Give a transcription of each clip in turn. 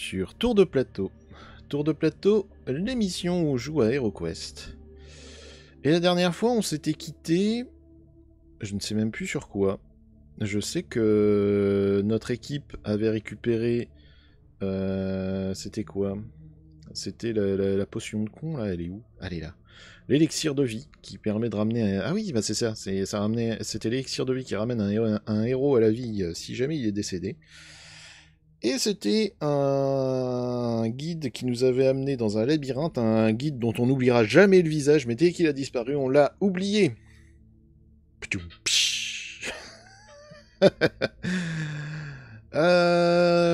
sur Tour de Plateau. Tour de Plateau, l'émission où on joue à HeroQuest. Et la dernière fois, on s'était quitté... Je ne sais même plus sur quoi. Je sais que notre équipe avait récupéré... c'était quoi? C'était la potion de con, là, elle est où? Elle est là. L'élixir de vie, qui permet de ramener... Ah oui, bah c'est ça, c'était l'élixir de vie qui ramène un héros à la vie si jamais il est décédé. Et c'était un guide qui nous avait amené dans un labyrinthe, un guide dont on n'oubliera jamais le visage, mais dès qu'il a disparu, on l'a oublié.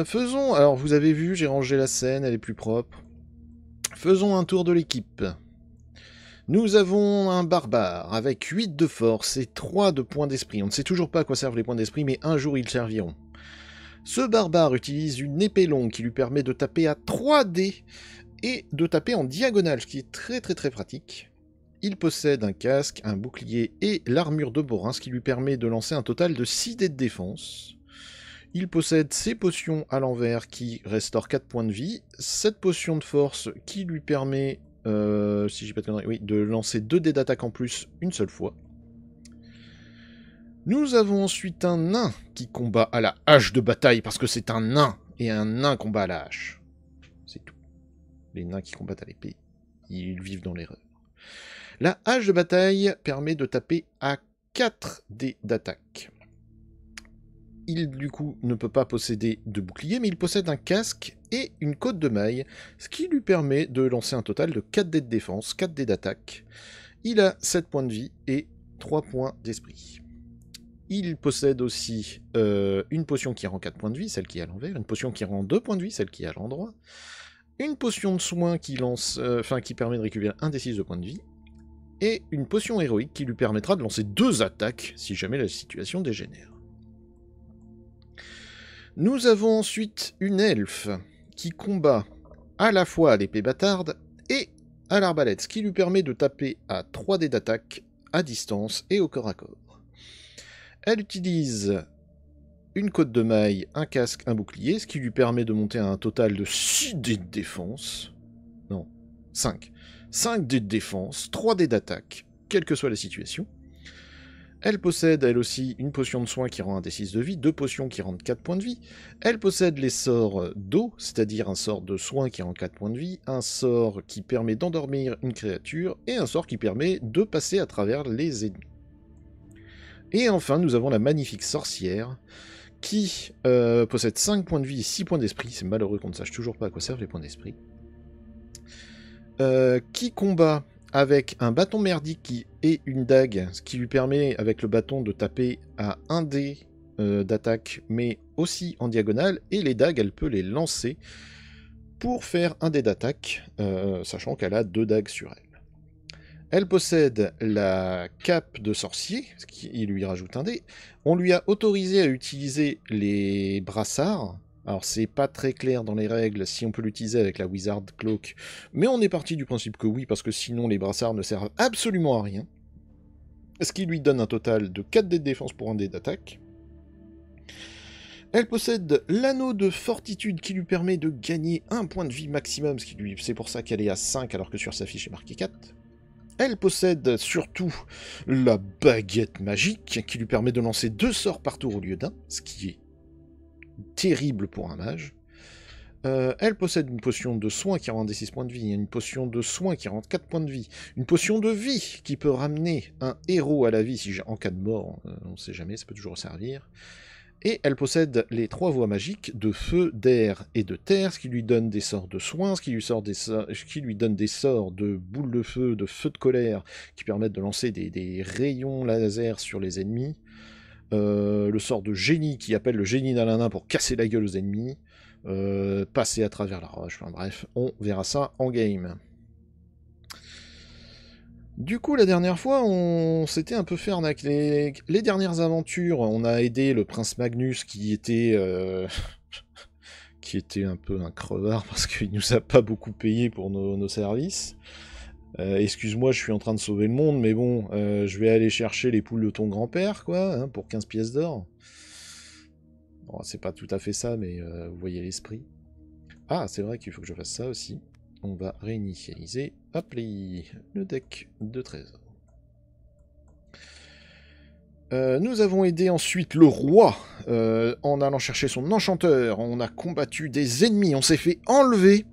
Faisons... Alors, vous avez vu, j'ai rangé la scène, elle est plus propre. Faisons un tour de l'équipe. Nous avons un barbare avec 8 de force et 3 de points d'esprit. On ne sait toujours pas à quoi servent les points d'esprit, mais un jour ils serviront. Ce barbare utilise une épée longue qui lui permet de taper à 3D et de taper en diagonale, ce qui est très pratique. Il possède un casque, un bouclier et l'armure de Borin, ce qui lui permet de lancer un total de 6 dés de défense. Il possède ses potions à l'envers qui restaurent 4 points de vie, cette potion de force qui lui permet, si j'ai pas de conneries, oui, de lancer 2 dés d'attaque en plus une seule fois. Nous avons ensuite un nain qui combat à la hache de bataille, parce que c'est un nain, et un nain combat à la hache. C'est tout. Les nains qui combattent à l'épée, ils vivent dans l'erreur. La hache de bataille permet de taper à 4 dés d'attaque. Il, du coup, ne peut pas posséder de bouclier, mais il possède un casque et une côte de maille, ce qui lui permet de lancer un total de 4 dés de défense, 4 dés d'attaque. Il a 7 points de vie et 3 points d'esprit. Il possède aussi une potion qui rend 4 points de vie, celle qui est à l'envers, une potion qui rend 2 points de vie, celle qui est à l'endroit, une potion de soin qui qui permet de récupérer un des 6 de points de vie, et une potion héroïque qui lui permettra de lancer 2 attaques si jamais la situation dégénère. Nous avons ensuite une elfe qui combat à la fois à l'épée bâtarde et à l'arbalète, ce qui lui permet de taper à 3 dés d'attaque à distance et au corps à corps. Elle utilise une côte de maille, un casque, un bouclier, ce qui lui permet de monter à un total de 6 dés de défense. Non, 5. 5 dés de défense, 3 dés d'attaque, quelle que soit la situation. Elle possède, elle aussi, une potion de soin qui rend un D6 de vie, 2 potions qui rendent 4 points de vie. Elle possède les sorts d'eau, c'est-à-dire un sort de soin qui rend 4 points de vie, un sort qui permet d'endormir une créature, et un sort qui permet de passer à travers les ennemis. Et enfin, nous avons la magnifique sorcière, qui possède 5 points de vie et 6 points d'esprit. C'est malheureux qu'on ne sache toujours pas à quoi servent les points d'esprit. Qui combat avec un bâton merdique et une dague, ce qui lui permet, avec le bâton, de taper à 1 dé d'attaque, mais aussi en diagonale, et les dagues, elle peut les lancer pour faire 1 dé d'attaque, sachant qu'elle a 2 dagues sur elle. Elle possède la cape de sorcier, ce qui lui rajoute 1 dé. On lui a autorisé à utiliser les brassards. Alors c'est pas très clair dans les règles si on peut l'utiliser avec la Wizard Cloak, mais on est parti du principe que oui, parce que sinon les brassards ne servent absolument à rien. Ce qui lui donne un total de 4 dés de défense pour 1 dé d'attaque. Elle possède l'anneau de fortitude qui lui permet de gagner 1 point de vie maximum, c'est pour ça qu'elle est à 5 alors que sur sa fiche est marqué 4. Elle possède surtout la baguette magique qui lui permet de lancer 2 sorts par tour au lieu d'un, ce qui est terrible pour un mage. Elle possède une potion de soin qui rend des 6 points de vie, une potion de soin qui rend 4 points de vie, une potion de vie qui peut ramener un héros à la vie en cas de mort, on ne sait jamais, ça peut toujours servir. Et elle possède les 3 voies magiques de feu, d'air et de terre, ce qui lui donne des sorts de soins, ce qui lui donne des sorts de boules de feu de colère, qui permettent de lancer des rayons laser sur les ennemis. Le sort de génie, qui appelle le génie d'Alanin pour casser la gueule aux ennemis. Passer à travers la roche, enfin bref, on verra ça en game. Du coup, la dernière fois, on s'était un peu fait arnaquer. Les dernières aventures, on a aidé le prince Magnus qui était un peu un crevard parce qu'il nous a pas beaucoup payé pour nos services. Excuse-moi, je suis en train de sauver le monde, mais bon, je vais aller chercher les poules de ton grand-père, quoi, hein, pour 15 pièces d'or. Bon, c'est pas tout à fait ça, mais vous voyez l'esprit. Ah, c'est vrai qu'il faut que je fasse ça aussi. On va réinitialiser. Hop, le deck de trésor. Nous avons aidé ensuite le roi en allant chercher son enchanteur. On a combattu des ennemis. On s'est fait enlever.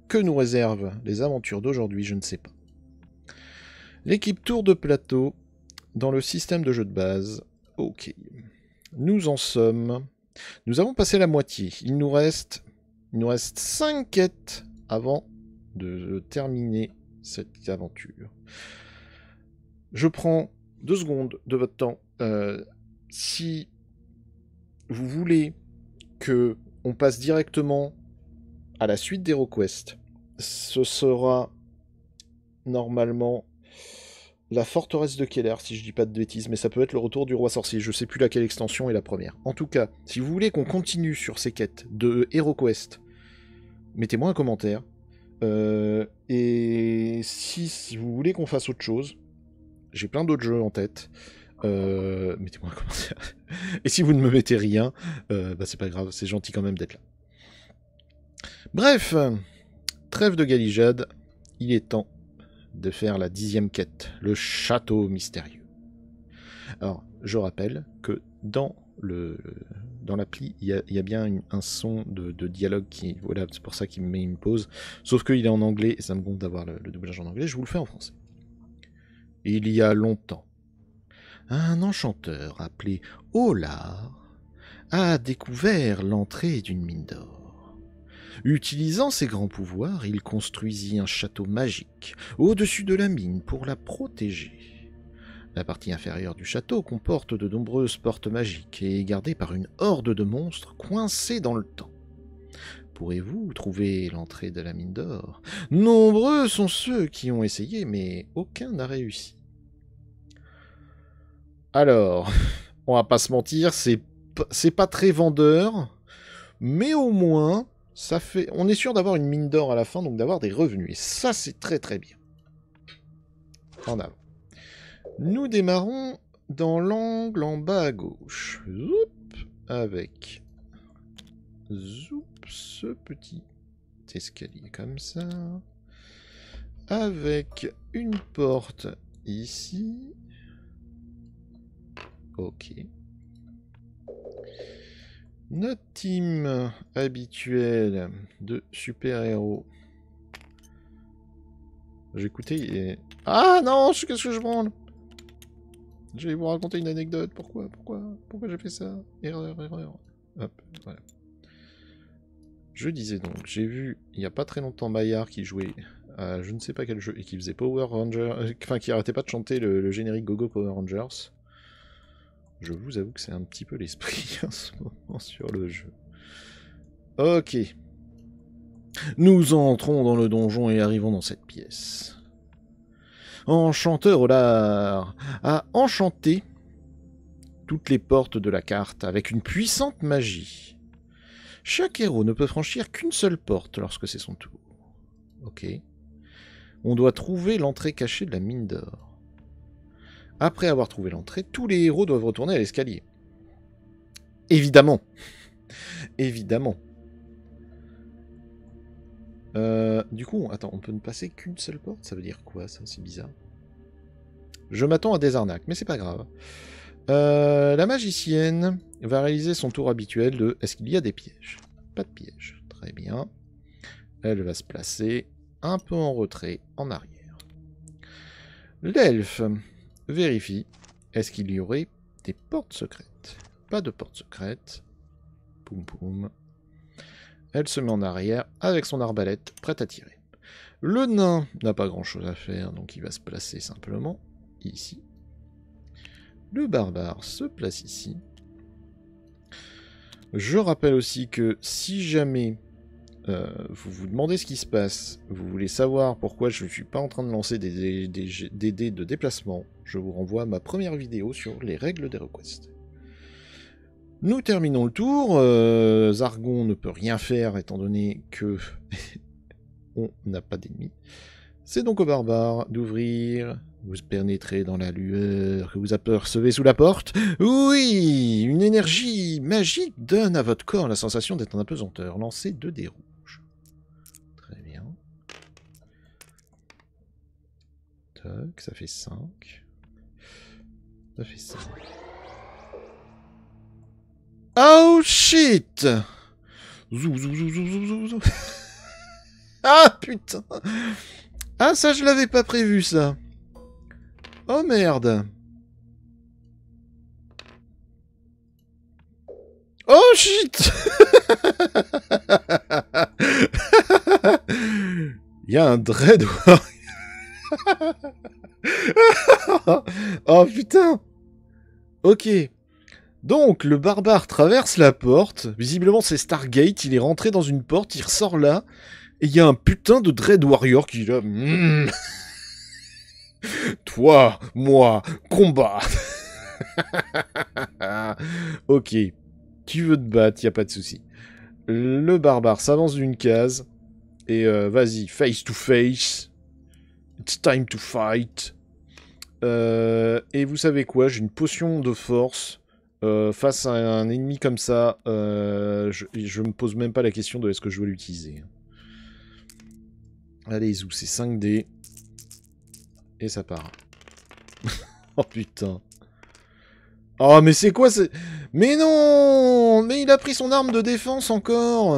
Que nous réservent les aventures d'aujourd'hui, je ne sais pas. L'équipe tour de plateau dans le système de jeu de base. Ok. Nous en sommes. Nous avons passé la moitié. Il nous reste 5 quêtes avant de terminer cette aventure. Je prends 2 secondes de votre temps. Si vous voulez que on passe directement à la suite d'HeroQuest, ce sera normalement la forteresse de Keller, si je dis pas de bêtises, mais ça peut être le retour du roi sorcier. Je sais plus laquelle extension est la première. En tout cas, si vous voulez qu'on continue sur ces quêtes de HeroQuest, mettez-moi un commentaire. Et si vous voulez qu'on fasse autre chose, j'ai plein d'autres jeux en tête. Mettez-moi un commentaire. Et si vous ne me mettez rien, bah c'est pas grave, c'est gentil quand même d'être là. Bref, trêve de galijade, il est temps de faire la 10e quête, le château mystérieux. Alors, je rappelle que dans l'appli, il y a bien un son de dialogue qui, voilà, c'est pour ça qu'il me met une pause. Sauf qu'il est en anglais et ça me gonfle d'avoir le doublage en anglais. Je vous le fais en français. Il y a longtemps, un enchanteur appelé Olar a découvert l'entrée d'une mine d'or. Utilisant ses grands pouvoirs, il construisit un château magique au-dessus de la mine pour la protéger. La partie inférieure du château comporte de nombreuses portes magiques et est gardée par une horde de monstres coincés dans le temps. Pourrez-vous trouver l'entrée de la mine d'or? Nombreux sont ceux qui ont essayé, mais aucun n'a réussi. Alors, on va pas se mentir, c'est pas très vendeur, mais au moins, on est sûr d'avoir une mine d'or à la fin, donc d'avoir des revenus. Et ça, c'est très très bien. En avant. Nous démarrons dans l'angle en bas à gauche. Zoup, avec ce petit escalier comme ça. Avec une porte ici. Ok. Notre team habituelle de super-héros. J'ai écouté et... Ah non, qu'est-ce que je branle? Je vais vous raconter une anecdote. Pourquoi j'ai fait ça? Erreur. Hop, voilà. Je disais donc, j'ai vu il n'y a pas très longtemps Maillard qui jouait à je ne sais pas quel jeu et qui faisait Power Rangers, enfin qui arrêtait pas de chanter le générique Gogo Power Rangers. Je vous avoue que c'est un petit peu l'esprit en ce moment sur le jeu. Ok. Nous entrons dans le donjon et arrivons dans cette pièce. Enchanteur Olar a enchanté toutes les portes de la carte avec une puissante magie. Chaque héros ne peut franchir qu'une seule porte lorsque c'est son tour. Ok. On doit trouver l'entrée cachée de la mine d'or. Après avoir trouvé l'entrée, tous les héros doivent retourner à l'escalier. Évidemment. Évidemment. Du coup, attends, on peut ne passer qu'une seule porte? Ça veut dire quoi, ça? C'est bizarre. Je m'attends à des arnaques, mais c'est pas grave. La magicienne va réaliser son tour habituel de « Est-ce qu'il y a des pièges ?» Pas de pièges. Très bien. Elle va se placer un peu en retrait, en arrière. L'elfe vérifie. Est-ce qu'il y aurait des portes secrètes? Pas de porte secrète. Poum poum. Elle se met en arrière avec son arbalète, prête à tirer. Le nain n'a pas grand-chose à faire, donc il va se placer simplement ici. Le barbare se place ici. Je rappelle aussi que si jamais vous vous demandez ce qui se passe, vous voulez savoir pourquoi je ne suis pas en train de lancer des dés de déplacement, je vous renvoie à ma première vidéo sur les règles d'HeroQuest. Nous terminons le tour. Zargon ne peut rien faire étant donné que on n'a pas d'ennemis. C'est donc au barbare d'ouvrir. Vous pénétrez dans la lueur que vous apercevez sous la porte. Oui, une énergie magique donne à votre corps la sensation d'être en apesanteur. Lancez 2 dés rouges. Très bien. Tac, ça fait 5. Ça fait 5. Oh shit! Zou, zou, zou, zou, zou, zou, zou. Ah putain! Ah, ça, je l'avais pas prévu, ça. Oh merde! Oh shit! Il y a un dread. Oh putain! Ok. Donc, le barbare traverse la porte. Visiblement, c'est Stargate. Il est rentré dans une porte, il ressort là. Et il y a un putain de Dread Warrior qui est là. Toi, moi, combat. Ok. Tu veux te battre, y a pas de souci. Le barbare s'avance d'une case. Et vas-y, face to face. It's time to fight. Et vous savez quoi? J'ai une potion de force. Face à un ennemi comme ça, je me pose même pas la question de est-ce que je veux l'utiliser. Allez, Zou, c'est 5D. Et ça part. Oh putain. Oh, mais c'est quoi c'est... Mais non! Mais il a pris son arme de défense encore.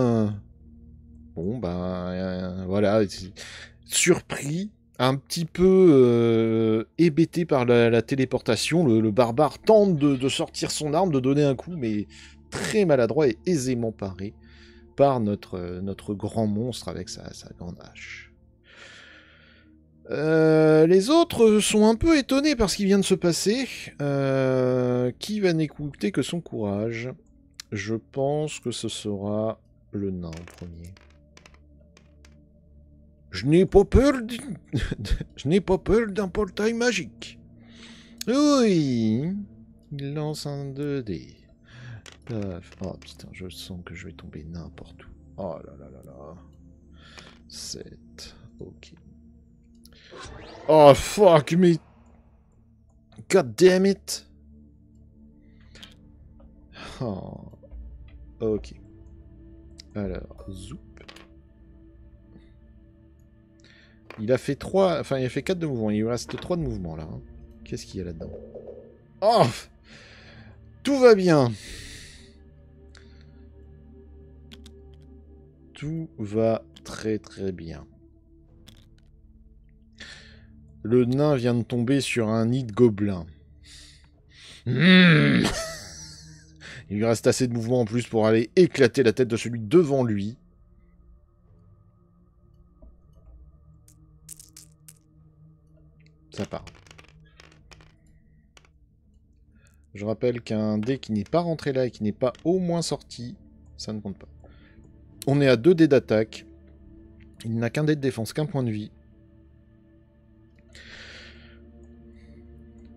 Bon, bah... voilà. Surpris. Un petit peu hébété par la téléportation. Le barbare tente de sortir son arme, de donner un coup, mais très maladroit et aisément paré par notre grand monstre avec sa grande hache. Les autres sont un peu étonnés par ce qui vient de se passer. Qui va n'écouter que son courage? Je pense que ce sera le nain en premier. Je n'ai pas peur je n'ai pas peur d'un portail magique. Oui. Il lance un 2D. Paf. Oh putain, je sens que je vais tomber n'importe où. Oh là là là là. 7. Ok. Oh fuck, mais... God damn it. Oh. Ok. Alors, zoup. Il a fait 3... Enfin, il a fait 4 de mouvement. Il lui reste 3 de mouvement, là. Hein. Qu'est-ce qu'il y a là-dedans? Oh! Tout va bien. Tout va très très bien. Le nain vient de tomber sur un nid de gobelins. Il lui reste assez de mouvement en plus pour aller éclater la tête de celui devant lui. Ça part. Je rappelle qu'un dé qui n'est pas rentré là et qui n'est pas au moins sorti, ça ne compte pas. On est à 2 dés d'attaque. Il n'a qu'un dé de défense, qu'un point de vie.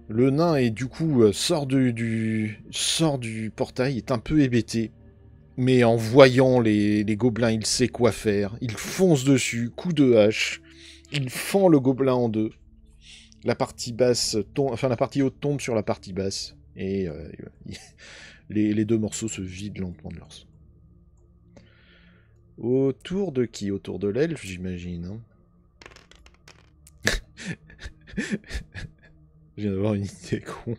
Le nain est du coup sort du portail, est un peu hébété. Mais en voyant les gobelins, il sait quoi faire. Il fonce dessus, coup de hache. Il fend le gobelin en deux. La partie basse tombe, enfin la partie haute tombe sur la partie basse. Et les 2 morceaux se vident lentement de leur sang. Autour de qui? Autour de l'elfe, j'imagine. Hein. Je viens d'avoir une idée con.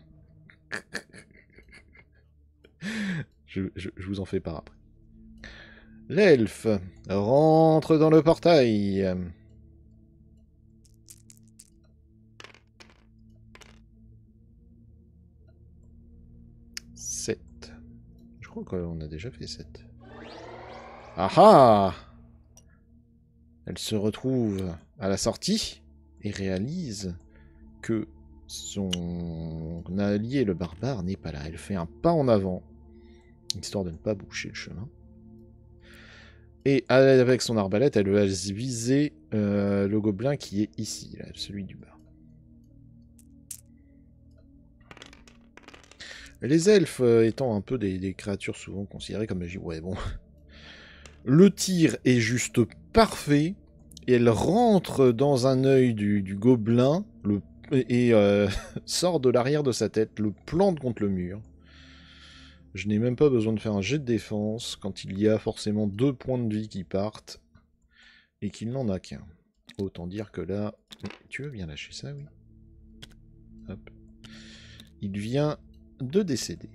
je vous en fais part après. L'elfe rentre dans le portail. Je crois qu'on a déjà fait 7. Ah ah! Elle se retrouve à la sortie et réalise que son allié, le barbare, n'est pas là. Elle fait un pas en avant, histoire de ne pas boucher le chemin. Et avec son arbalète, elle va viser le gobelin qui est ici, là, celui du bas. Les elfes étant un peu des créatures souvent considérées comme magiques, ouais bon. Le tir est juste parfait. Et elle rentre dans un œil du gobelin et sort de l'arrière de sa tête, le plante contre le mur. Je n'ai même pas besoin de faire un jet de défense quand il y a forcément 2 points de vie qui partent et qu'il n'en a qu'un. Autant dire que là... Tu veux bien lâcher ça, oui. Hop. Il vient de décéder.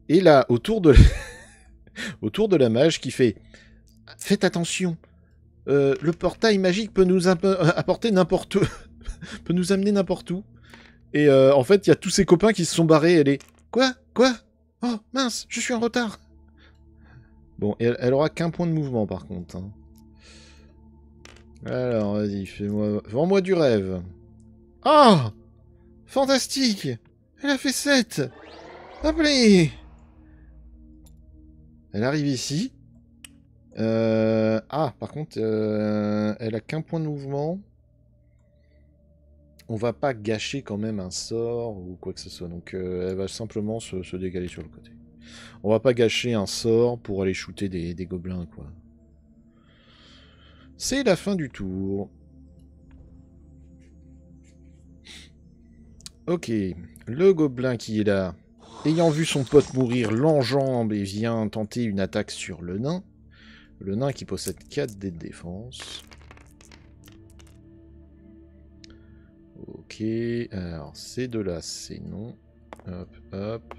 Et là, autour de la mage qui fait... Faites attention. Le portail magique peut nous apporter n'importe où. Peut nous amener n'importe où. Et en fait, il y a tous ses copains qui se sont barrés. Elle est... Quoi? Oh, mince, je suis en retard. Bon, elle aura qu'un point de mouvement, par contre. Hein. Alors, vas-y, vends-moi du rêve. Ah! Fantastique! Elle a fait 7! Appelez! Elle arrive ici. Ah, par contre, elle a qu'un point de mouvement. On va pas gâcher quand même un sort ou quoi que ce soit. Donc, elle va simplement se décaler sur le côté. On va pas gâcher un sort pour aller shooter des gobelins, quoi. C'est la fin du tour. Ok, le gobelin qui est là, ayant vu son pote mourir, l'enjambe et vient tenter une attaque sur le nain. Le nain qui possède 4 dés de défense. Ok, alors ces deux-là, c'est non. Hop, hop.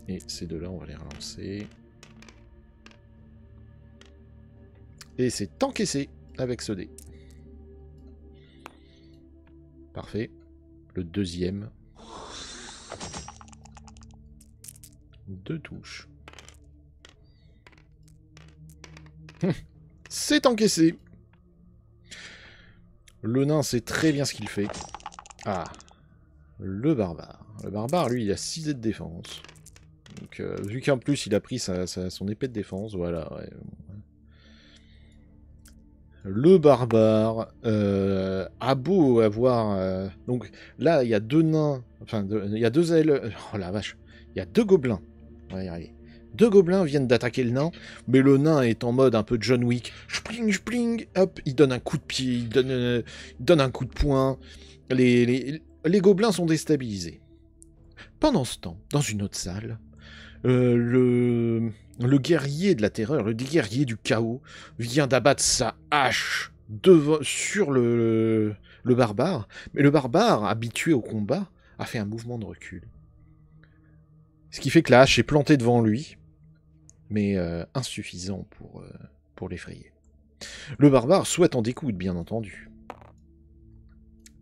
Et ces deux-là, on va les relancer. Et c'est encaissé avec ce dé. Parfait. Le deuxième. 2 touches. C'est encaissé. Le nain sait très bien ce qu'il fait. Ah. Le barbare. Le barbare, lui, il a 6 dés de défense. Donc, vu qu'en plus, il a pris son épée de défense, voilà. Ouais. Le barbare a beau avoir... Donc, là, il y a 2 nains... Enfin, il y a 2 ailes... Oh la vache. Il y a 2 gobelins. On va y arriver. 2 gobelins viennent d'attaquer le nain, mais le nain est en mode un peu John Wick. Spling, hop, il donne un coup de pied, il donne un coup de poing. Les gobelins sont déstabilisés. Pendant ce temps, dans une autre salle, le guerrier de la terreur, le guerrier du chaos, vient d'abattre sa hache sur le barbare. Mais le barbare, habitué au combat, a fait un mouvement de recul. Ce qui fait que la hache est plantée devant lui, mais insuffisant pour l'effrayer. Le barbare souhaite en découdre, bien entendu.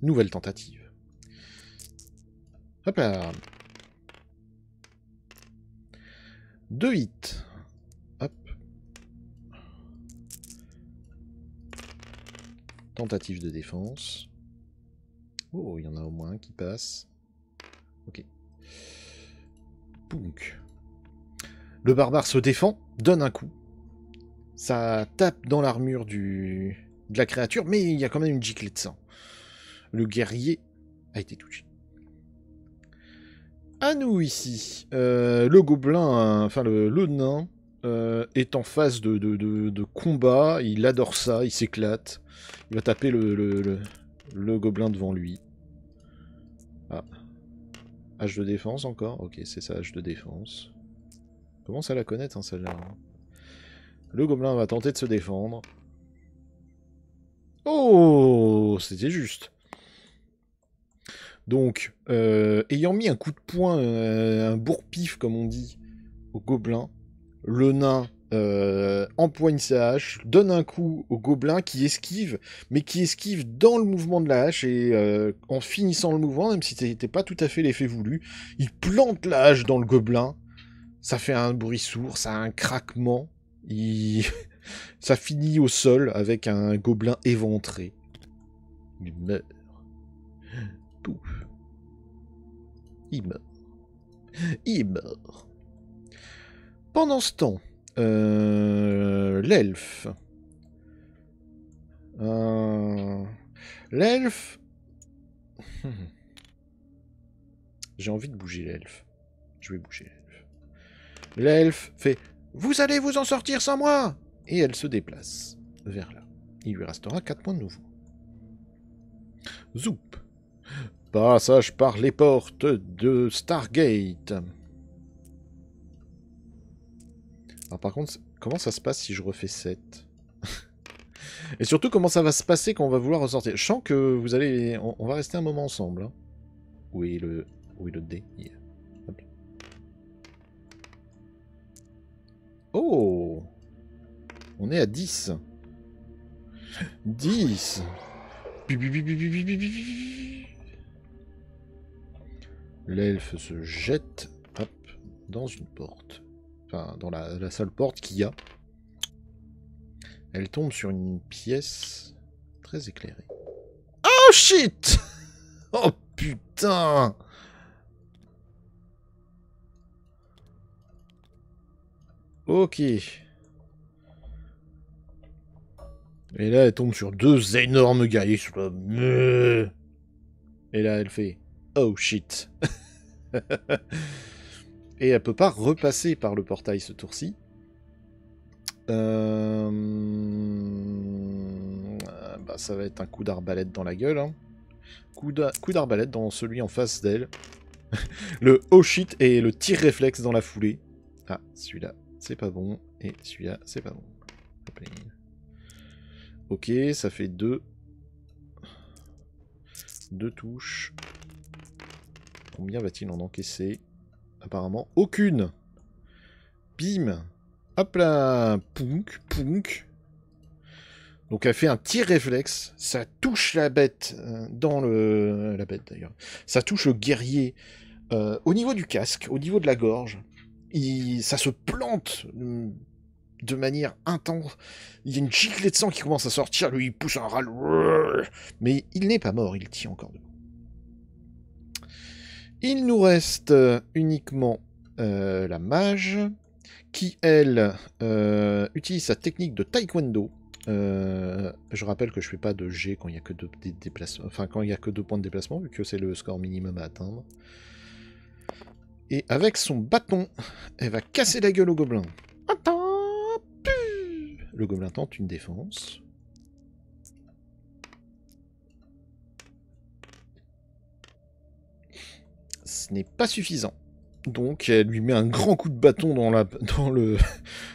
Nouvelle tentative. Hop là. 2 hits. Hop. Tentative de défense. Oh, il y en a au moins un qui passe. Ok. Punk. Le barbare se défend, donne un coup. Ça tape dans l'armure de la créature, mais il y a quand même une giclée de sang. Le guerrier a été touché. À nous ici. Le gobelin, enfin le nain, est en phase de combat. Il adore ça, il s'éclate. Il va taper le gobelin devant lui. Ah. H de défense encore. Ok, c'est ça, H de défense. Commence à la connaître, hein, celle-là. Le gobelin va tenter de se défendre. Oh, c'était juste. Donc, ayant mis un coup de poing, un bourre-pif, comme on dit, au gobelin, le nain empoigne sa hache, donne un coup au gobelin qui esquive, mais qui esquive dans le mouvement de la hache, et en finissant le mouvement, même si c'était pas tout à fait l'effet voulu, il plante la hache dans le gobelin, ça fait un bruit sourd, ça a un craquement, ça finit au sol avec un gobelin éventré. Il meurt. Pouf. Il meurt. Il meurt. Pendant ce temps, l'elfe. L'elfe... J'ai envie de bouger l'elfe. Je vais bouger l'elfe. L'elfe fait « Vous allez vous en sortir sans moi !» Et elle se déplace. vers là. Il lui restera 4 points de nouveau. Zoup. Passage par les portes de Stargate. Alors par contre, comment ça se passe si je refais 7? Et surtout, comment ça va se passer quand on va vouloir ressortir? Je sens que vous allez... On va rester un moment ensemble. Hein. Où est le dé? Hop. Oh! On est à 10. 10. L'elfe se jette, hop, dans une porte. Enfin, dans la seule porte qu'il y a. Elle tombe sur une pièce très éclairée. Oh shit! Oh putain! Ok. Et là, elle tombe sur 2 énormes guerriers. Et là, elle fait oh shit. Et elle peut pas repasser par le portail ce tour-ci. Bah, ça va être un coup d'arbalète dans la gueule. Hein. Coup d'arbalète dans celui en face d'elle. Le oh shit et le tir réflexe dans la foulée. Ah, celui-là, c'est pas bon. Et celui-là, c'est pas bon. Ok, ça fait 2. 2 touches. Combien va-t-il en encaisser? Apparemment, aucune. Bim. Hop là. Pounk, pounk. Donc elle fait un tir réflexe. Ça touche la bête dans le... La bête d'ailleurs. Ça touche le guerrier au niveau du casque, au niveau de la gorge. Ça se plante de manière intense. Il y a une giclée de sang qui commence à sortir. Lui, il pousse un râle. Mais il n'est pas mort, il tient encore debout. Il nous reste uniquement la mage, qui, elle, utilise sa technique de taekwondo. Je rappelle que je fais pas de G quand il n'y a que 2 déplacements. Enfin, quand il n'y a que 2 points de déplacement, vu que c'est le score minimum à atteindre. Et avec son bâton, elle va casser la gueule au gobelin. Le gobelin tente une défense. Ce n'est pas suffisant. Donc elle lui met un grand coup de bâton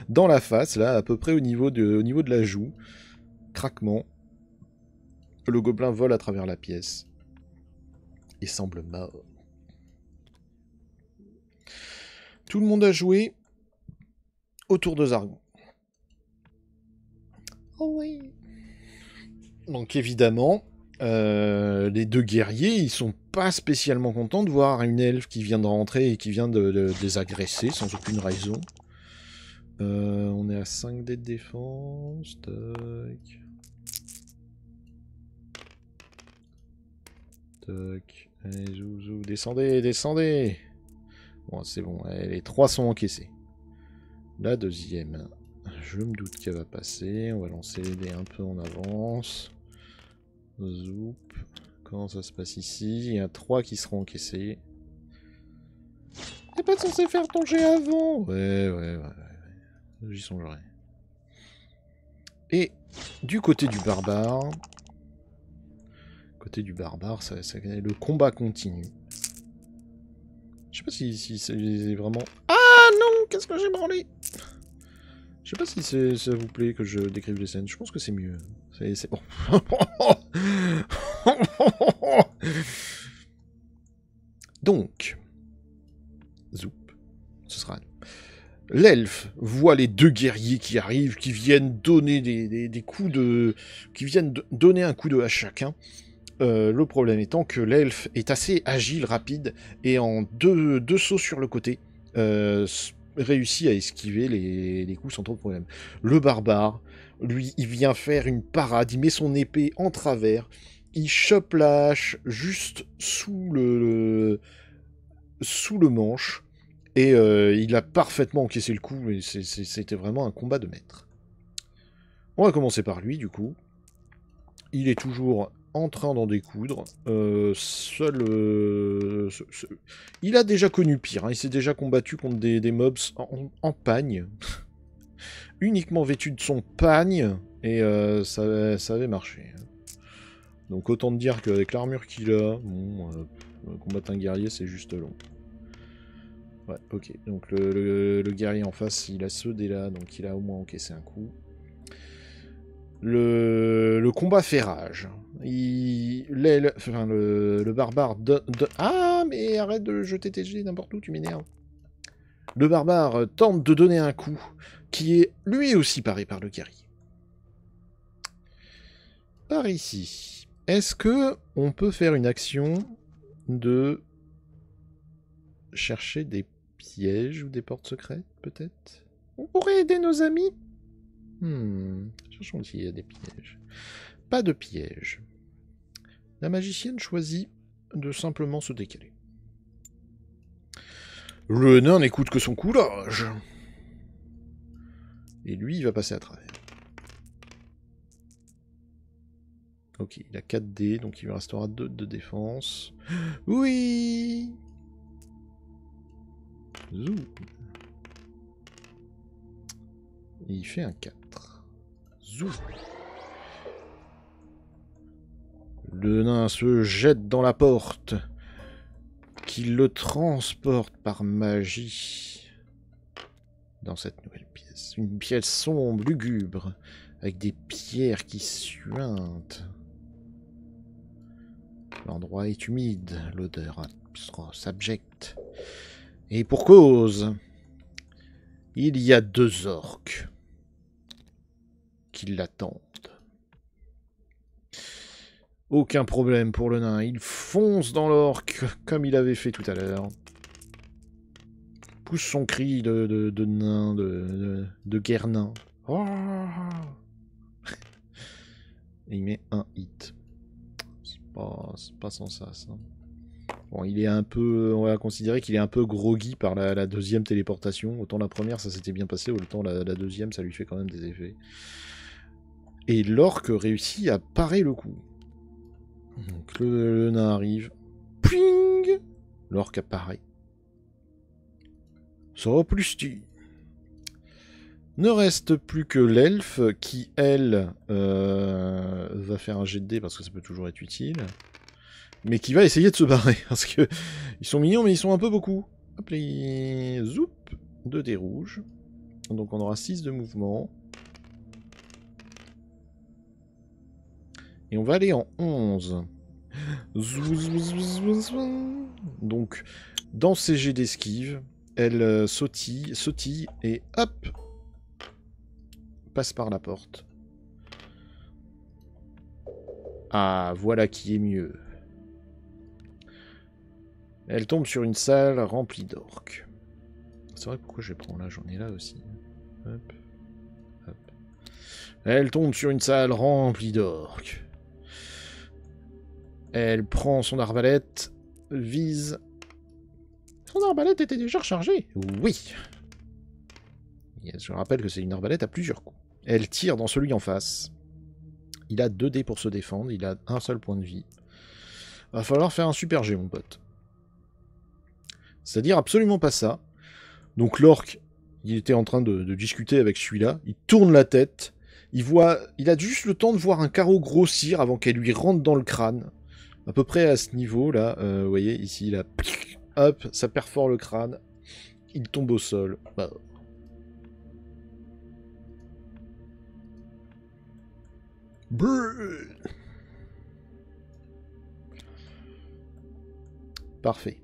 dans la face, là, à peu près au niveau de la joue. Craquement. Le gobelin vole à travers la pièce. Et semble mort. Tout le monde a joué autour de Zargon. Oh oui. Donc évidemment, les 2 guerriers, ils sont pas spécialement contents de voir une elfe qui vient de rentrer et qui vient de les agresser sans aucune raison. On est à 5 dés de défense. Tac. Tac. Allez, zouzou. Descendez, descendez. Bon, c'est bon. Allez, les 3 sont encaissés. La deuxième, je me doute qu'elle va passer. On va lancer les dés un peu en avance. Zoup. Comment ça se passe ici? Il y a 3 qui seront encaissés. T'es pas censé faire ton jet avant? Ouais. J'y songerai. Et du côté du barbare... le combat continue. Je sais pas si c'est vraiment... Ah non! Qu'est-ce que j'ai branlé? Je sais pas si ça vous plaît que je décrive les scènes. Je pense que c'est mieux. C'est bon. Donc, zoup, ce sera... L'elfe voit les 2 guerriers qui arrivent, qui viennent donner des coups de... qui viennent donner un coup de hache chacun. Le problème étant que l'elfe est assez agile, rapide, et en 2 sauts sur le côté, réussit à esquiver les coups sans trop de problème. Le barbare, lui, il vient faire une parade, il met son épée en travers, il chope la hache juste sous le manche, et il a parfaitement encaissé le coup, et c'était vraiment un combat de maître. On va commencer par lui, du coup. Il est toujours en train d'en découdre. Il a déjà connu pire, hein. Il s'est déjà combattu contre des mobs en pagne. uniquement vêtu de son pagne, et ça avait marché. Donc autant te dire qu'avec l'armure qu'il a, bon, combattre un guerrier c'est juste long. Ouais, ok. Donc le guerrier en face, il a ce dé là, donc il a au moins encaissé un coup. Le combat fait rage. Le barbare Ah, mais arrête de jeter tes jets n'importe où, tu m'énerves. Le barbare tente de donner un coup qui est lui aussi paré par le guerrier. Par ici. Est-ce que on peut faire une action de chercher des pièges ou des portes secrètes, peut-être? On pourrait aider nos amis? Cherchons s'il y a des pièges. Pas de pièges. La magicienne choisit de simplement se décaler. Le nain n'écoute que son coulage. Et lui, il va passer à travers. Ok, il a 4 dés, donc il lui restera 2 de défense. Oui. Zou. Et il fait un 4. Zou. Le nain se jette dans la porte, qui le transporte par magie dans cette nouvelle pièce. Une pièce sombre, lugubre, avec des pierres qui suintent. L'endroit est humide, l'odeur s'abjecte. Et pour cause, il y a 2 orques qui l'attendent. Aucun problème pour le nain, il fonce dans l'orque comme il avait fait tout à l'heure. Pousse son cri de nain, de guerre nain. Oh. Et il met un hit. C'est pas sans ça. Bon, il est un peu... On va considérer qu'il est un peu groggy par la deuxième téléportation. Autant la première, ça s'était bien passé, autant la deuxième, ça lui fait quand même des effets. Et l'orque réussit à parer le coup. Donc le nain arrive. Pling. L'orque apparaît. Ça plus tu. Ne reste plus que l'elfe qui, elle, va faire un jet de dés parce que ça peut toujours être utile. Mais qui va essayer de se barrer. Parce que ils sont mignons, mais ils sont un peu beaucoup. Hop, les zoup, 2 dés rouges. Donc on aura 6 de mouvement. Et on va aller en 11. Donc, dans ces jets d'esquive, elle sautille et hop, passe par la porte. Ah, voilà qui est mieux. Elle tombe sur une salle remplie d'orques. C'est vrai, pourquoi je les prends là? J'en ai là aussi. Hop, hop. Elle tombe sur une salle remplie d'orques. Elle prend son arbalète, vise. Son arbalète était déjà rechargée. Oui. Je rappelle que c'est une arbalète à plusieurs coups. Elle tire dans celui en face. Il a 2 dés pour se défendre. Il a un seul point de vie. Va falloir faire un super jet, mon pote. C'est-à-dire absolument pas ça. Donc l'orque, il était en train de discuter avec celui-là. Il tourne la tête. Il a juste le temps de voir un carreau grossir avant qu'elle lui rentre dans le crâne. À peu près à ce niveau-là. Vous voyez, ici, là. Hop, ça perfore le crâne. Il tombe au sol. Bah. Brrr. Parfait.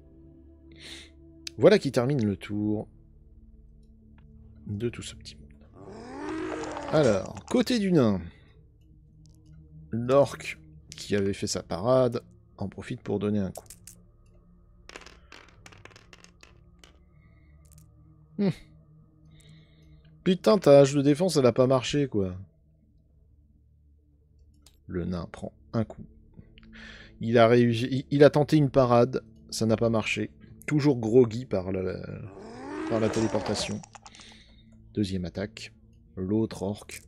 Voilà qui termine le tour de tout ce petit monde. Alors, côté du nain, l'orque qui avait fait sa parade en profite pour donner un coup. Putain, ta hache de défense, elle a pas marché, quoi. Le nain prend un coup. Il a réussi, il a tenté une parade, ça n'a pas marché. Toujours groggy par la téléportation. Deuxième attaque. L'autre orque.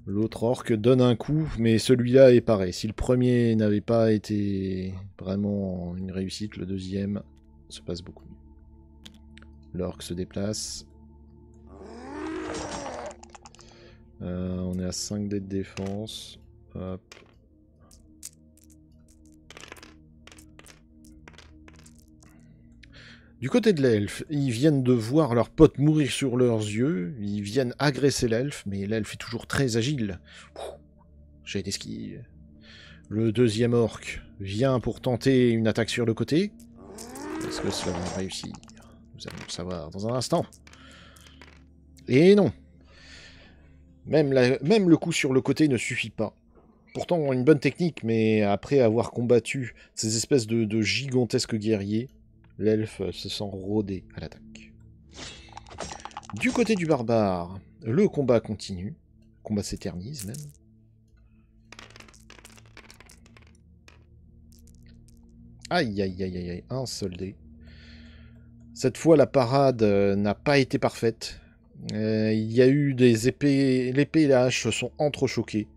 L'autre orque donne un coup, mais celui-là est pareil. Si le premier n'avait pas été vraiment une réussite, le deuxième se passe beaucoup mieux. L'orque se déplace. On est à 5 dés de défense. Hop. Du côté de l'elfe, ils viennent de voir leurs potes mourir sur leurs yeux. Ils viennent agresser l'elfe, mais l'elfe est toujours très agile. J'ai été esquive. Le deuxième orc vient pour tenter une attaque sur le côté. Est-ce que cela va réussir? Nous allons le savoir dans un instant. Et non. Même le coup sur le côté ne suffit pas. Pourtant, une bonne technique, mais après avoir combattu ces espèces de gigantesques guerriers, l'elfe se sent rodé à l'attaque. Du côté du barbare, le combat continue. Le combat s'éternise même. Aïe, aïe, aïe, aïe, aïe, un seul dé. Cette fois, la parade n'a pas été parfaite. Il y a eu des épées... L'épée et la hache se sont entrechoquées.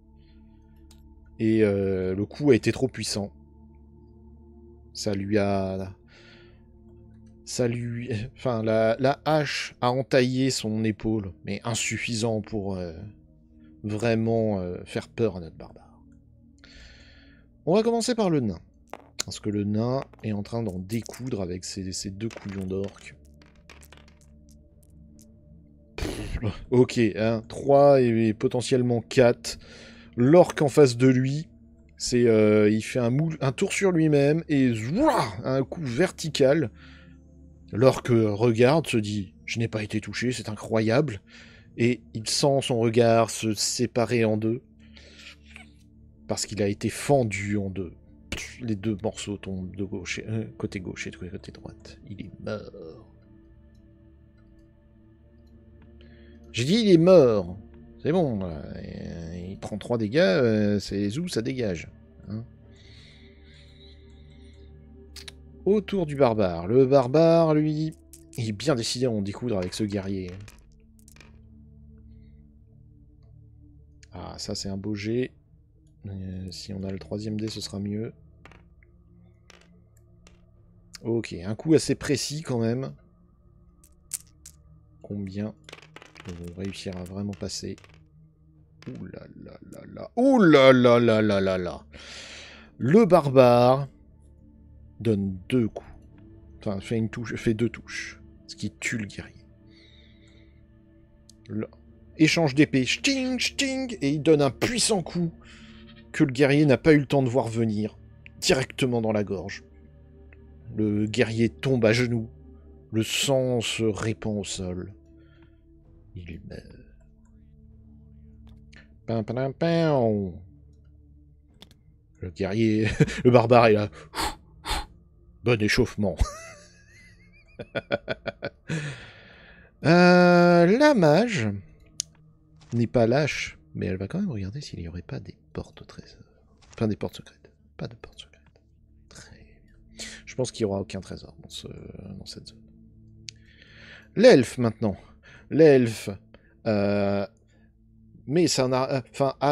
Et le coup a été trop puissant. Ça lui a... Enfin, la hache a entaillé son épaule, mais insuffisant pour vraiment faire peur à notre barbare. On va commencer par le nain. Parce que le nain est en train d'en découdre avec ses deux couillons d'orque. Ok, hein, 3 et potentiellement 4. L'orque en face de lui, il fait un tour sur lui-même et un coup vertical. L'orque regarde, se dit « Je n'ai pas été touché, c'est incroyable ». Et il sent son regard se séparer en deux. Parce qu'il a été fendu en deux. Les deux morceaux tombent de gauche, côté gauche et de côté droite. Il est mort. J'ai dit il est mort. C'est bon. Il prend 3 dégâts. C'est zou, ça dégage. Hein. Autour du barbare. Le barbare, lui, il est bien décidé à en découdre avec ce guerrier. Ah, ça c'est un beau jet. Si on a le 3e dé, ce sera mieux. Ok, un coup assez précis quand même. Combien vont réussir à vraiment passer? Ouh là là là là. Ouh là là là là là là. Le barbare donne 2 coups. Enfin, fait 2 touches. Ce qui tue le guerrier. Là. Échange d'épée. Sting, sting. Et il donne un puissant coup que le guerrier n'a pas eu le temps de voir venir. Directement dans la gorge. Le guerrier tombe à genoux. Le sang se répand au sol. Il meurt. Pam, pam, pam. Le guerrier, le barbare est là. Bon échauffement. La mage n'est pas lâche, mais elle va quand même regarder s'il n'y aurait pas des portes au trésor. Enfin, des portes secrètes. Pas de portes secrètes. Très bien. Je pense qu'il n'y aura aucun trésor dans cette zone. L'elfe, maintenant. L'elfe a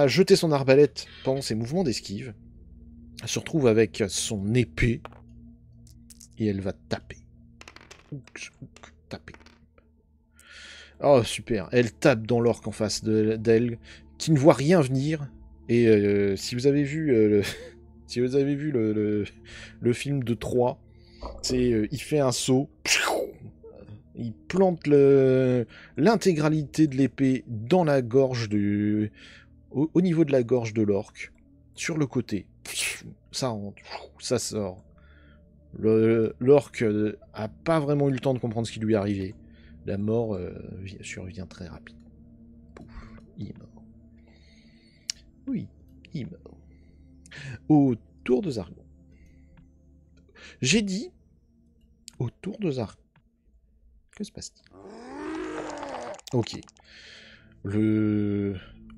jeté son arbalète pendant ses mouvements d'esquive. Elle se retrouve avec son épée. Et elle va taper. Taper. Oh, super. Elle tape dans l'orque en face d'elle, qui ne voit rien venir. Et si vous avez vu, si vous avez vu le film de Troie, il fait un saut. Il plante l'intégralité de l'épée dans la gorge au niveau de la gorge de l'orque. Sur le côté. Ça rentre. Ça sort. L'orque a pas vraiment eu le temps de comprendre ce qui lui est arrivé. La mort survient très rapide. Pouf, il est mort. Oui, il est mort. Au tour de Zargon. J'ai dit au tour de Zargon. Que se passe-t-il? Ok.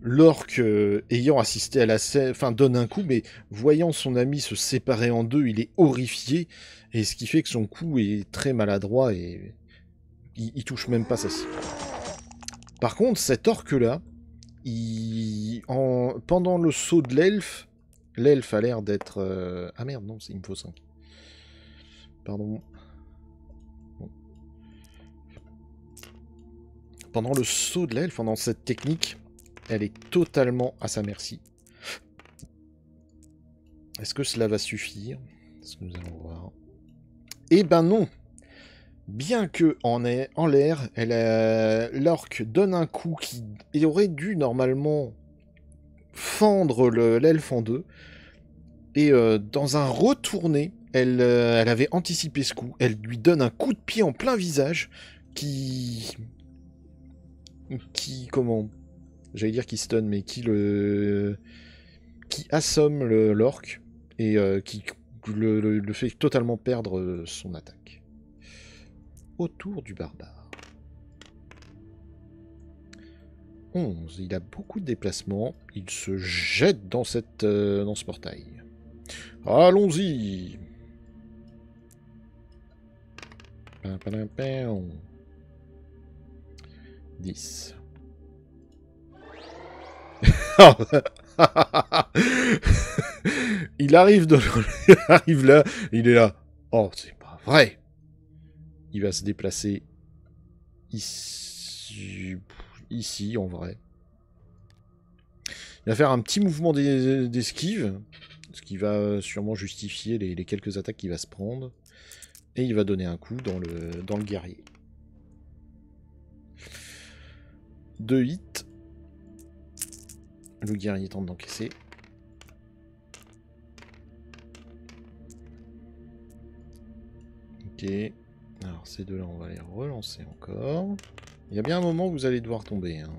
L'orque ayant assisté à la scène, enfin donne un coup, mais voyant son ami se séparer en deux, il est horrifié, et ce qui fait que son coup est très maladroit et il touche même pas sa cible. Par contre, cet orque-là, pendant le saut de l'elfe a l'air d'être... Ah merde, non, il me faut 5. Pardon. Bon. pendant le saut de l'elfe, pendant cette technique, elle est totalement à sa merci. Est-ce que cela va suffire? Ce que nous allons voir. Eh ben non! Bien que en l'air, l'orque donne un coup qui aurait dû normalement fendre l'elfe en deux. Et dans un retourné, elle avait anticipé ce coup. Elle lui donne un coup de pied en plein visage qui comment? J'allais dire qui stun, mais qui assomme l'orque et qui le fait totalement perdre son attaque. Autour du barbare. 11. Il a beaucoup de déplacements. Il se jette dans ce portail. Allons-y. 10. Il arrive là, il est là. Oh, c'est pas vrai. Il va se déplacer ici en vrai. Il va faire un petit mouvement d'esquive, ce qui va sûrement justifier les quelques attaques qu'il va se prendre. Et il va donner un coup dans le guerrier. 2 hits. Le guerrier tente d'encaisser. Ok. Alors ces deux-là, on va les relancer encore. Il y a bien un moment où vous allez devoir tomber. Hein.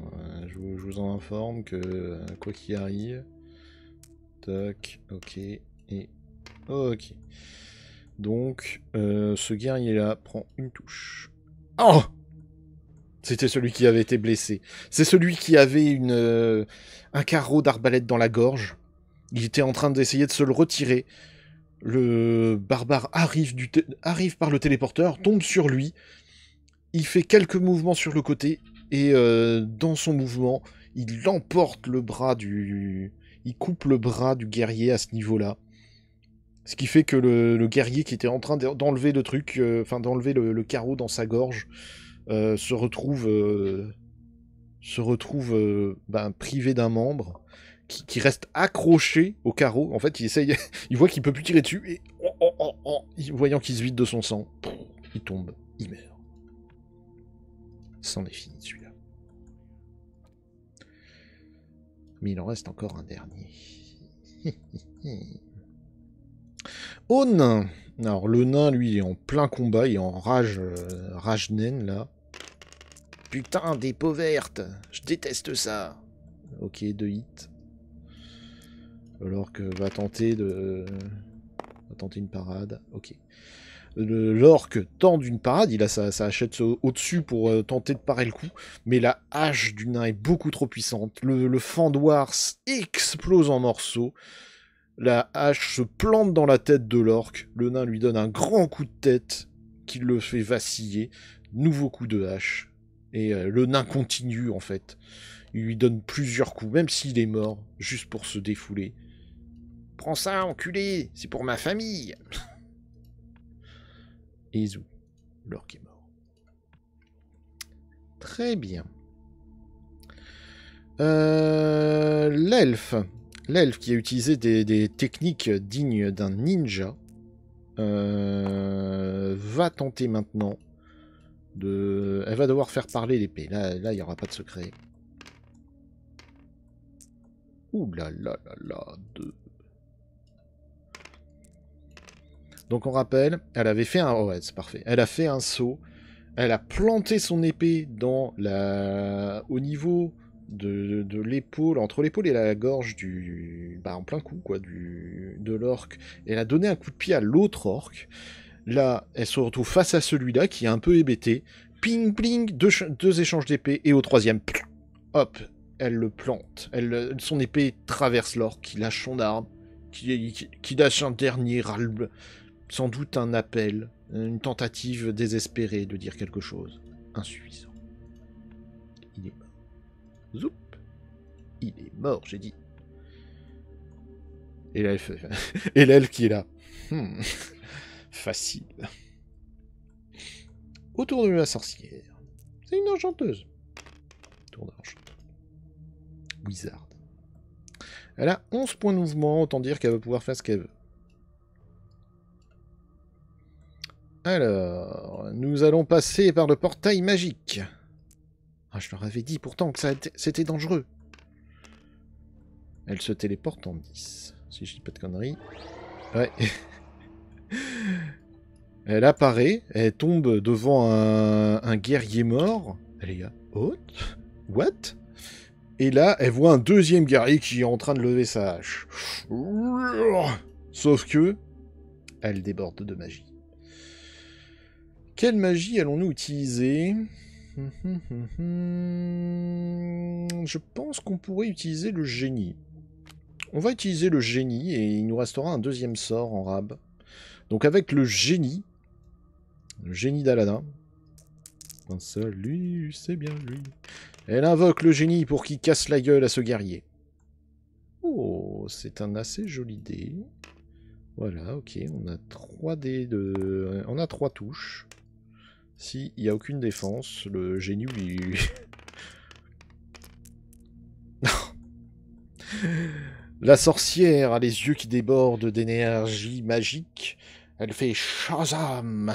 Je vous en informe que quoi qu'il arrive. Toc, ok. Et ok. Donc, ce guerrier-là prend une touche. Oh! C'était celui qui avait été blessé. C'est celui qui avait un carreau d'arbalète dans la gorge. Il était en train d'essayer de se le retirer. Le barbare arrive par le téléporteur, tombe sur lui. Il fait quelques mouvements sur le côté. Et dans son mouvement, il emporte le bras il coupe le bras du guerrier à ce niveau-là. Ce qui fait que le guerrier qui était en train d'enlever le truc, d'enlever le carreau dans sa gorge, se retrouve privé d'un membre, qui reste accroché au carreau. En fait, il voit qu'il peut plus tirer dessus, et voyant qu'il se vide de son sang, il tombe, il meurt. C'en est fini celui-là. Mais il en reste encore un dernier. Au nain. Alors le nain, lui, il est en plein combat, il est en rage naine, là. Putain, des peaux vertes, je déteste ça. Ok, 2 hits. Alors que va tenter une parade. Ok. L'orque tente une parade, il a sa hachette au-dessus pour tenter de parer le coup, mais la hache du nain est beaucoup trop puissante. Le fendoir explose en morceaux. La hache se plante dans la tête de l'orque. Le nain lui donne un grand coup de tête qui le fait vaciller. Nouveau coup de hache. Et le nain continue, en fait. Il lui donne plusieurs coups, même s'il est mort, juste pour se défouler. Prends ça, enculé, c'est pour ma famille. Et zou, l'orque est mort. Très bien. L'elfe. L'elfe qui a utilisé des techniques dignes d'un ninja va tenter maintenant de... Elle va devoir faire parler l'épée. Là, il n'y aura pas de secret. Ouh là là là là, 2. Donc on rappelle, elle avait fait un... Oh ouais, c'est parfait. Elle a fait un saut. Elle a planté son épée au niveau de l'épaule, entre l'épaule et la gorge en plein coup, quoi, de l'orque. Elle a donné un coup de pied à l'autre orque. Là, elle se retrouve face à celui-là qui est un peu hébété. Ping, ping, deux échanges d'épée, et au troisième, hop, elle le plante. Son épée traverse l'orque, qui lâche son arme, qui lâche un dernier râle, sans doute un appel, une tentative désespérée de dire quelque chose. Insuffisant. Il est mort. Zoup. Il est mort, j'ai dit. Et l'elfe qui est là. Facile. Autour de la sorcière. C'est une enchanteuse. Tour d'argent. Wizard. Elle a 11 points de mouvement, autant dire qu'elle va pouvoir faire ce qu'elle veut. Alors, nous allons passer par le portail magique. Ah, je leur avais dit pourtant que c'était dangereux. Elle se téléporte en 10. Si je dis pas de conneries. Ouais. Elle apparaît, elle tombe devant un guerrier mort. Elle est là. What? Et là, elle voit un deuxième guerrier qui est en train de lever sa hache. Sauf que, elle déborde de magie. Quelle magie allons-nous utiliser? Je pense qu'on pourrait utiliser le génie. On va utiliser le génie et il nous restera un deuxième sort en rab. Donc avec le génie d'Aladin. Salut, c'est bien lui. Elle invoque le génie pour qu'il casse la gueule à ce guerrier. Oh, c'est un assez joli dé. Voilà, ok, on a 3 dés de... On a 3 touches. S'il n'y a aucune défense, le génie lui... La sorcière a les yeux qui débordent d'énergie magique. Elle fait Shazam.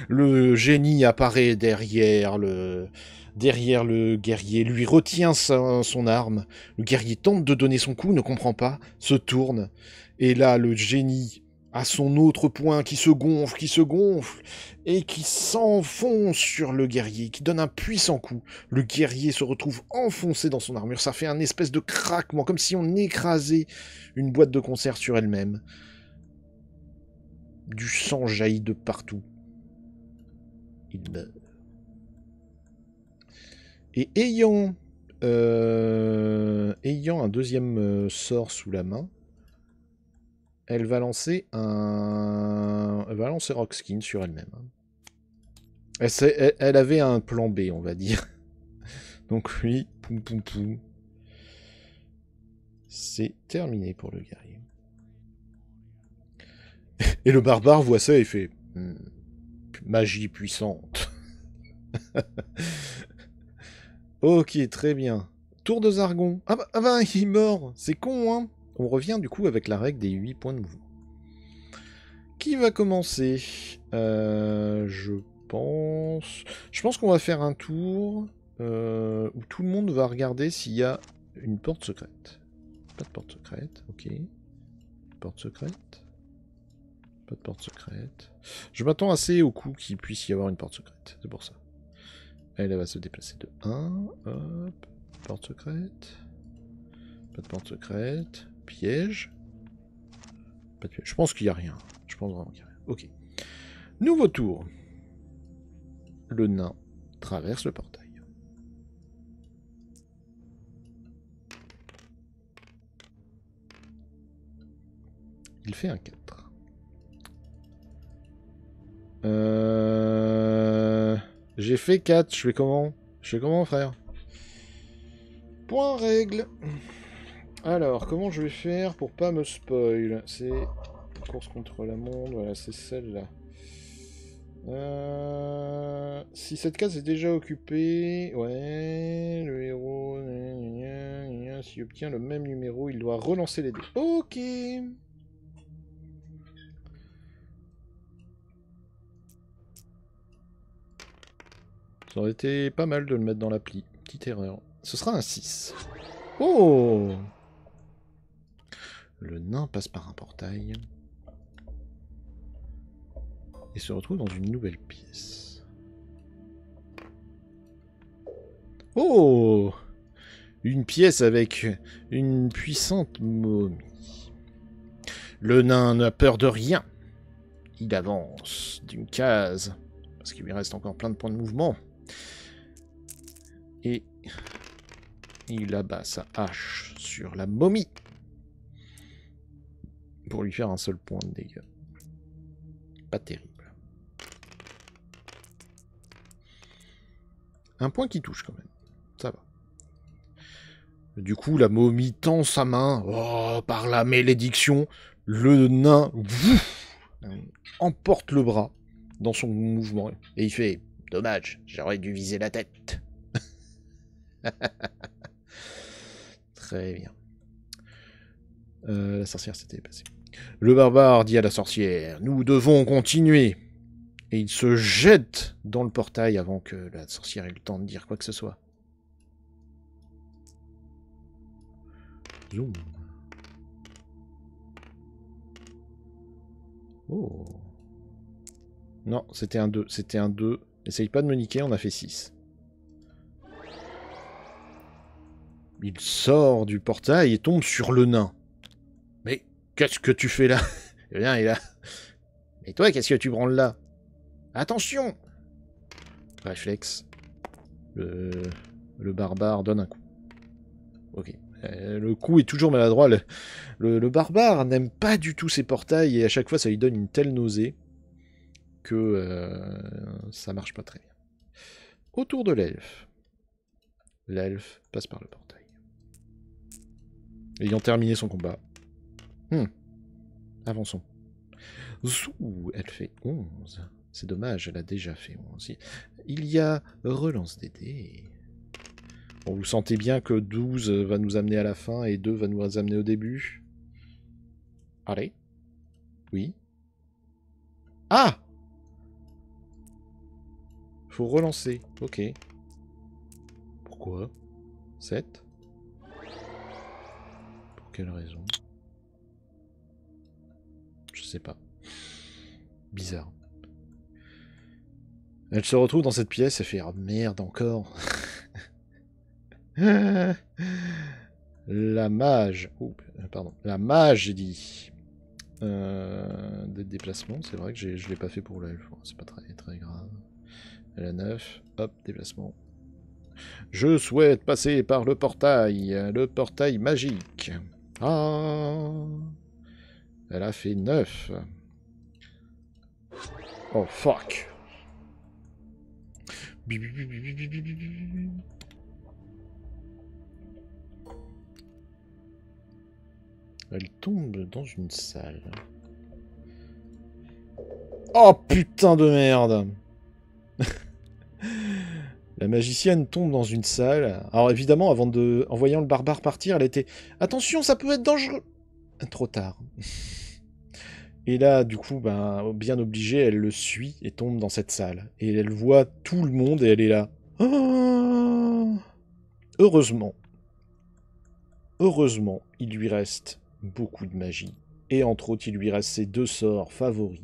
Le génie apparaît derrière le guerrier, lui retient son arme. Le guerrier tente de donner son coup, ne comprend pas, se tourne. Et là, le génie a son autre poing qui se gonfle, et qui s'enfonce sur le guerrier, qui donne un puissant coup. Le guerrier se retrouve enfoncé dans son armure. Ça fait un espèce de craquement, comme si on écrasait une boîte de conserve sur elle-même. Du sang jaillit de partout. Il meurt. Et ayant un deuxième sort sous la main, elle va lancer Rockskin sur elle-même. Elle avait un plan B, on va dire. Donc oui, poum poum poum. C'est terminé pour le guerrier. Et le barbare voit ça et fait magie puissante. Ok, très bien. Tour de Zargon. Ah bah, il est mort. C'est con, hein. On revient du coup avec la règle des 8 points de mouvement. Qui va commencer? Je pense qu'on va faire un tour où tout le monde va regarder s'il y a une porte secrète. Pas de porte secrète, ok. Porte secrète. Pas de porte secrète. Je m'attends assez au coup qu'il puisse y avoir une porte secrète. C'est pour ça. Elle va se déplacer de 1. Hop. Porte secrète. Pas de porte secrète. Piège. Pas de piège. Je pense qu'il n'y a rien. Je pense vraiment qu'il n'y a rien. Ok. Nouveau tour. Le nain traverse le portail. Il fait un 4. J'ai fait 4. Je fais comment? Frère? Point règle. Alors, comment je vais faire pour pas me spoil? C'est course contre la montre. Voilà, c'est celle-là. Si cette case est déjà occupée, ouais, le héros, s'il obtient le même numéro, il doit relancer les dés. Ok. Ça aurait été pas mal de le mettre dans l'appli. Petite erreur. Ce sera un 6. Oh! Le nain passe par un portail. Et se retrouve dans une nouvelle pièce. Oh! Une pièce avec une puissante momie. Le nain n'a peur de rien. Il avance d'une case. Parce qu'il lui reste encore plein de points de mouvement. Et il abat sa hache sur la momie. Pour lui faire un seul point de dégâts. Pas terrible. Un point qui touche quand même. Ça va. Du coup, la momie tend sa main. Oh, par la malédiction, le nain emporte le bras dans son mouvement. Et il fait « Dommage, j'aurais dû viser la tête. » Très bien. La sorcière s'était déplacée. Le barbare dit à la sorcière, nous devons continuer. Et il se jette dans le portail avant que la sorcière ait le temps de dire quoi que ce soit. Zoom. Oh. Non, c'était un 2. C'était un 2. Essaye pas de me niquer, on a fait 6. Il sort du portail et tombe sur le nain. Mais qu'est-ce que tu fais là? Eh bien, il a... Et toi, qu'est-ce que tu branles là? Attention! Réflexe. Le barbare donne un coup. Ok. Le coup est toujours maladroit. Le barbare n'aime pas du tout ces portails et à chaque fois ça lui donne une telle nausée que ça marche pas très bien. Autour de l'elfe. L'elfe passe par le portail. Ayant terminé son combat. Avançons. Zou, elle fait 11. C'est dommage, elle a déjà fait 11. Il y a relance des dés. Bon, vous sentez bien que 12 va nous amener à la fin et 2 va nous amener au début. Allez. Oui. Ah! Faut relancer. Ok. Pourquoi? 7. Pour quelle raison? Je sais pas. Bizarre. Elle se retrouve dans cette pièce et fait « Ah merde, encore !» La mage... Oh, pardon. La mage, j'ai dit. Des déplacements, c'est vrai que je l'ai pas fait pour l'elfe. C'est pas très, très grave. Elle a 9. Hop, déplacement. Je souhaite passer par le portail magique. Ah! Elle a fait 9. Oh, fuck. Elle tombe dans une salle. Oh, putain de merde! La magicienne tombe dans une salle. Alors évidemment, en voyant le barbare partir, elle était... Attention, ça peut être dangereux! Trop tard. Et là, du coup, ben, bien obligée, elle le suit et tombe dans cette salle. Et elle voit tout le monde et elle est là. Oh, heureusement, il lui reste beaucoup de magie. Et entre autres, il lui reste ses 2 sorts favoris.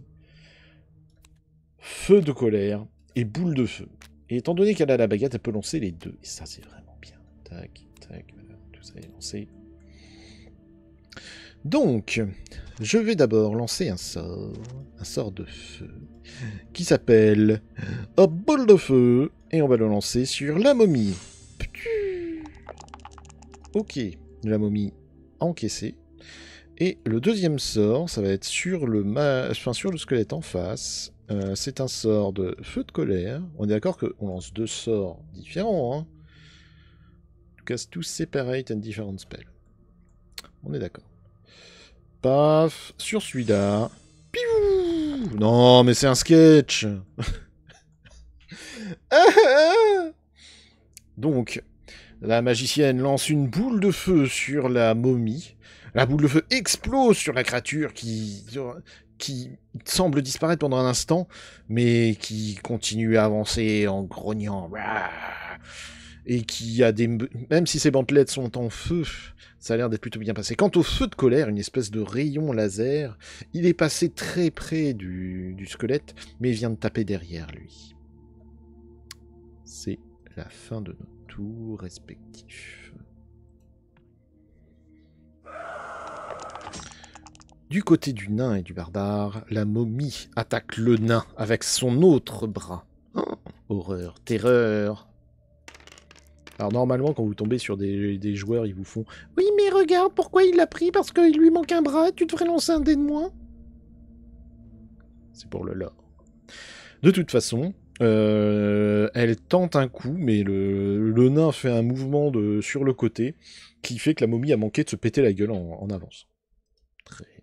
Feu de colère et boule de feu. Et étant donné qu'elle a la baguette, elle peut lancer les 2. Et ça, c'est vraiment bien. Tac, tac, voilà, tout ça est lancé. Donc, je vais d'abord lancer un sort de feu, qui s'appelle boule de feu, et on va le lancer sur la momie. Ok, la momie encaissée. Et le deuxième sort, ça va être sur sur le squelette en face. C'est un sort de feu de colère. On est d'accord qu'on lance 2 sorts différents, hein. Cast two separate and different spells. On est d'accord. Paf, sur celui-là. Piou! Non, mais c'est un sketch. Donc, la magicienne lance une boule de feu sur la momie. La boule de feu explose sur la créature qui semble disparaître pendant un instant, mais qui continue à avancer en grognant. Et qui a des... Même si ses bandelettes sont en feu, ça a l'air d'être plutôt bien passé. Quant au feu de colère, une espèce de rayon laser, il est passé très près du squelette, mais vient de taper derrière lui. C'est la fin de nos tours respectifs. Du côté du nain et du barbare, la momie attaque le nain avec son autre bras. Oh, horreur, terreur. Alors normalement, quand vous tombez sur des joueurs, ils vous font « Oui, mais regarde, pourquoi il l'a pris? Parce qu'il lui manque un bras, tu devrais lancer un dé de moins. » C'est pour le lore. De toute façon, elle tente un coup, mais le nain fait un mouvement sur le côté qui fait que la momie a manqué de se péter la gueule en avance. Très bien.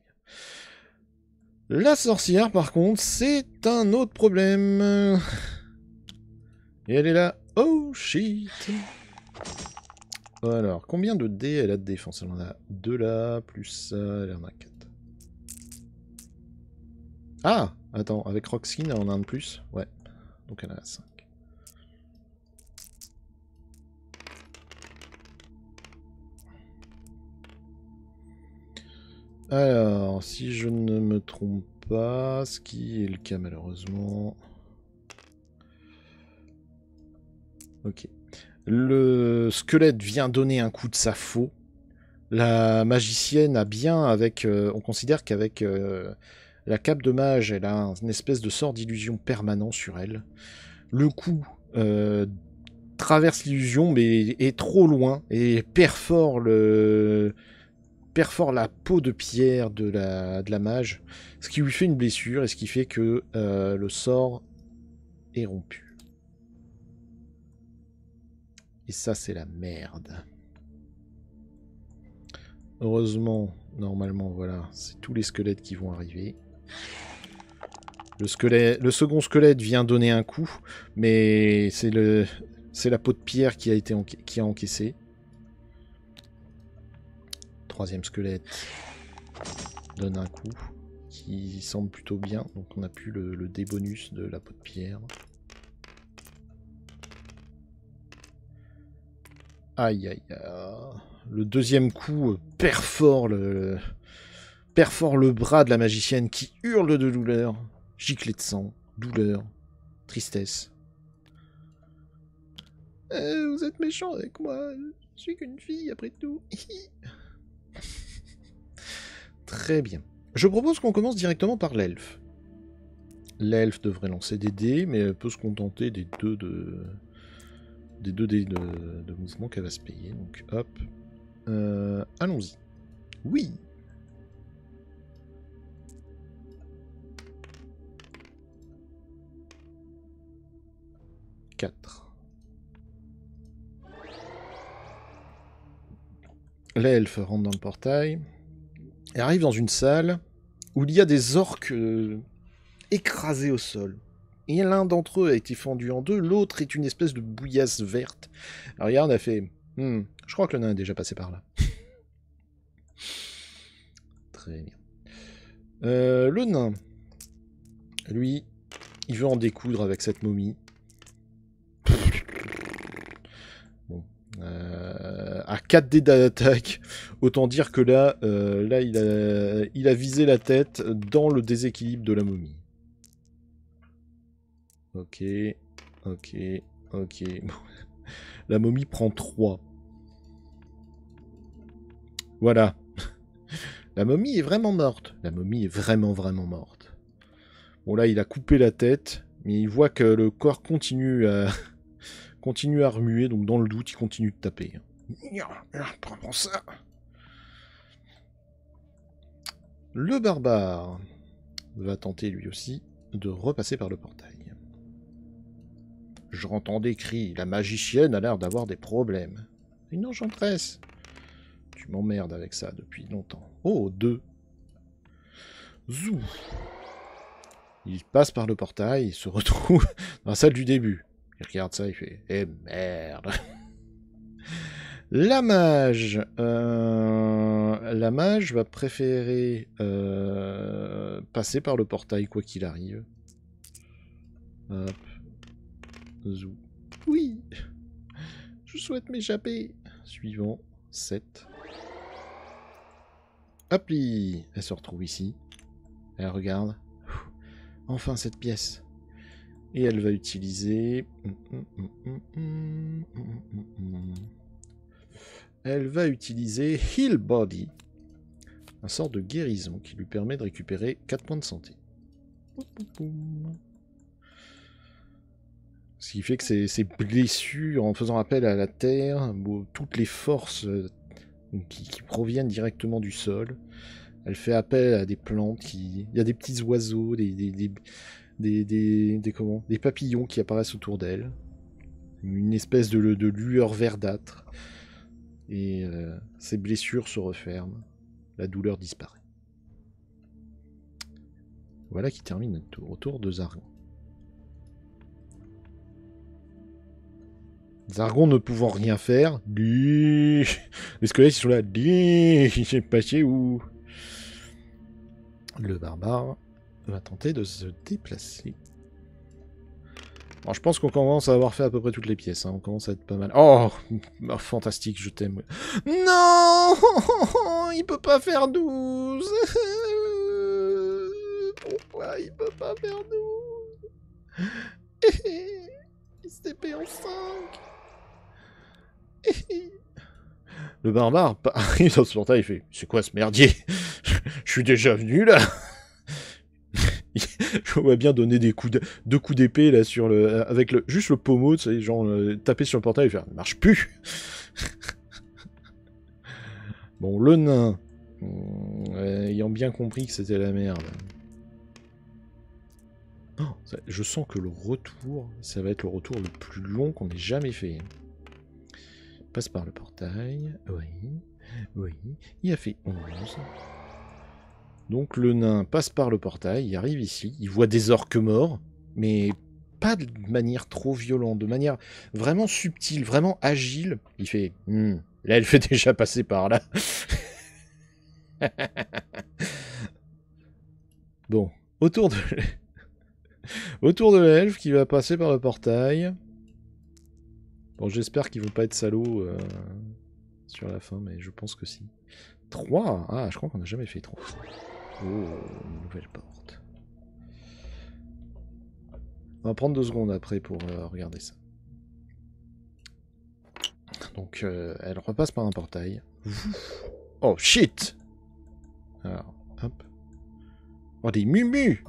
La sorcière, par contre, c'est un autre problème. Et elle est là. Oh shit. Alors, combien de dés elle a de défense? Elle en a 2 là, plus ça, elle en a 4. Ah! Attends, avec Roxkin, elle en a un de plus? Ouais. Donc elle en a 5. Alors, si je ne me trompe pas, ce qui est le cas malheureusement... Ok. Le squelette vient donner un coup de sa faux. La magicienne a bien avec... on considère qu'avec la cape de mage, elle a une espèce de sort d'illusion permanent sur elle. Le coup traverse l'illusion, mais est trop loin et perfore la peau de pierre de la mage, ce qui lui fait une blessure et ce qui fait que le sort est rompu. Et ça, c'est la merde. Heureusement, normalement, voilà, c'est tous les squelettes qui vont arriver. Le second squelette vient donner un coup, mais c'est la peau de pierre qui a encaissé. Troisième squelette donne un coup qui semble plutôt bien, donc on n'a plus le dé bonus de la peau de pierre. Aïe aïe aïe. Le deuxième coup perfore le bras de la magicienne qui hurle de douleur, giclée de sang, douleur, tristesse. Vous êtes méchant avec moi, je suis qu'une fille après tout. Très bien. Je propose qu'on commence directement par l'elfe. L'elfe devrait lancer des dés, mais elle peut se contenter des deux dés de mouvement qu'elle va se payer. Donc hop. Allons-y. Oui. L'elfe rentre dans le portail. Elle arrive dans une salle où il y a des orques écrasés au sol. Et l'un d'entre eux a été fendu en deux, l'autre est une espèce de bouillasse verte. Alors regarde, elle fait... je crois que le nain est déjà passé par là. Très bien. Le nain, lui, il veut en découdre avec cette momie. Bon. À 4 dés d'attaque, autant dire que là, il a visé la tête dans le déséquilibre de la momie. Ok, ok, ok. La momie prend 3. Voilà. La momie est vraiment morte. La momie est vraiment, vraiment morte. Bon, là, il a coupé la tête, mais il voit que le corps continue à remuer, donc dans le doute, il continue de taper. Prends ça. Le barbare va tenter lui aussi de repasser par le portail. Je entends des cris. La magicienne a l'air d'avoir des problèmes. Une enchanteresse. Tu m'emmerdes avec ça depuis longtemps. Oh, 2. Zou. Il passe par le portail, il se retrouve dans la salle du début. Il regarde ça, il fait « Eh merde !» La mage va préférer passer par le portail quoi qu'il arrive. Hop. Zou. Oui. Je souhaite m'échapper. Suivant. 7. Hop, elle se retrouve ici. Elle regarde. Enfin cette pièce. Et elle va utiliser... Elle va utiliser Heal Body. Un sort de guérison qui lui permet de récupérer 4 points de santé. Ce qui fait que ses blessures, en faisant appel à la terre, toutes les forces qui proviennent directement du sol, elle fait appel à des plantes, il y a des petits oiseaux, des papillons qui apparaissent autour d'elle. Une espèce de lueur verdâtre. Et ses blessures se referment. La douleur disparaît. Voilà qui termine notre tour. Au tour de Zargon. Zargon ne pouvant rien faire. Les squelettes ils sont là. J'ai passé où? Le barbare va tenter de se déplacer. Alors, je pense qu'on commence à avoir fait à peu près toutes les pièces. Hein. On commence à être pas mal. Oh, fantastique, je t'aime. Non, il peut pas faire 12. Pourquoi il peut pas faire 12? Il s'est payé en 5. Le barbare arrive dans ce portail, il fait « C'est quoi ce merdier? Je suis déjà venu là !» Je vois bien donner deux coups d'épée là sur le avec juste le pommeau, tu sais, genre taper sur le portail et faire « Ça marche plus !» Bon, le nain, ayant bien compris que c'était la merde. Oh, je sens que le retour, ça va être le retour le plus long qu'on ait jamais fait. Passe par le portail. Oui. Il a fait 11. Donc le nain passe par le portail, il arrive ici, il voit des orques morts, mais pas de manière trop violente, de manière vraiment subtile, vraiment agile. Il fait l'elfe est déjà passé par là. Bon, autour de l'elfe qui va passer par le portail. Bon, j'espère qu'ils vont pas être salauds sur la fin, mais je pense que si. 3. Ah, je crois qu'on n'a jamais fait 3. Oh, une nouvelle porte. On va prendre 2 secondes après pour regarder ça. Donc, elle repasse par un portail. Oh, shit! Alors, hop. Oh, des mumus!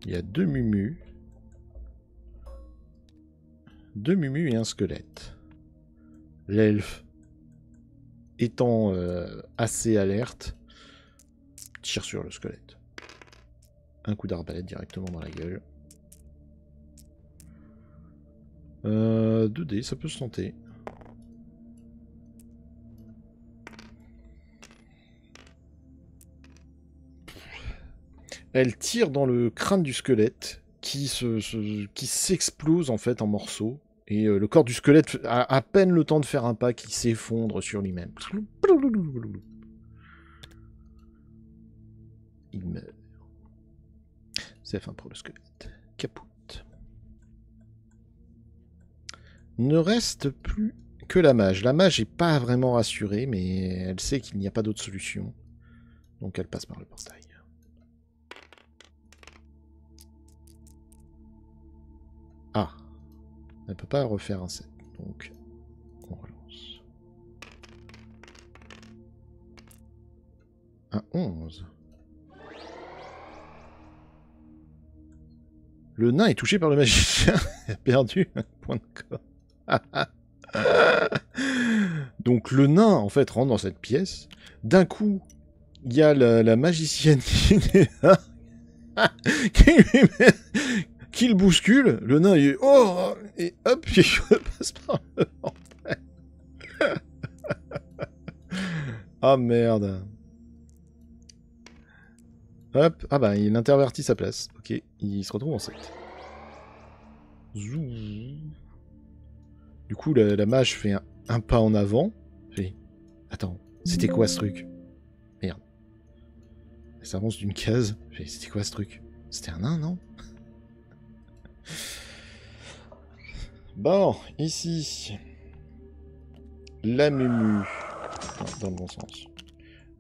Il y a 2 mumus. 2 mumus et un squelette. L'elfe, étant assez alerte, tire sur le squelette. Un coup d'arbalète directement dans la gueule. 2 dés, ça peut se tenter. Elle tire dans le crâne du squelette qui s'explose en fait en morceaux. Et le corps du squelette a à peine le temps de faire un pas qui s'effondre sur lui-même. Il meurt. C'est la fin pour le squelette. Capote. Ne reste plus que la mage. La mage n'est pas vraiment rassurée, mais elle sait qu'il n'y a pas d'autre solution. Donc elle passe par le portail. Ah. Elle ne peut pas refaire un 7. Donc on relance. Un 11. Le nain est touché par le magicien. Il a perdu un point de corps. Donc le nain, en fait, rentre dans cette pièce. D'un coup, il y a la magicienne qui est là. Qui le bouscule. Le nain, il est... Oh! Et hop, il passe par le portail. Ah merde. Hop. Ah bah, il intervertit sa place. Ok, il se retrouve en 7. Du coup, la mage fait un pas en avant. Fait, attends, c'était quoi ce truc? Merde. Elle s'avance d'une case. Fait, c'était quoi ce truc? C'était un nain, non? Bon, ici. La mumu. Non, dans le bon sens.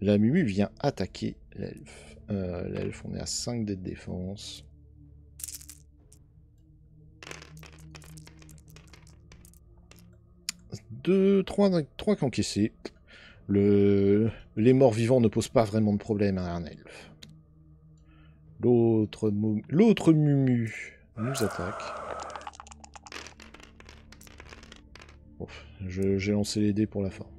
La mumu vient attaquer l'elfe. L'elfe, on est à 5 dés de défense. 3 qu'encaissés. Les morts vivants ne posent pas vraiment de problème à un elfe. L'autre mumu nous attaque. Bon, j'ai lancé les dés pour la forme.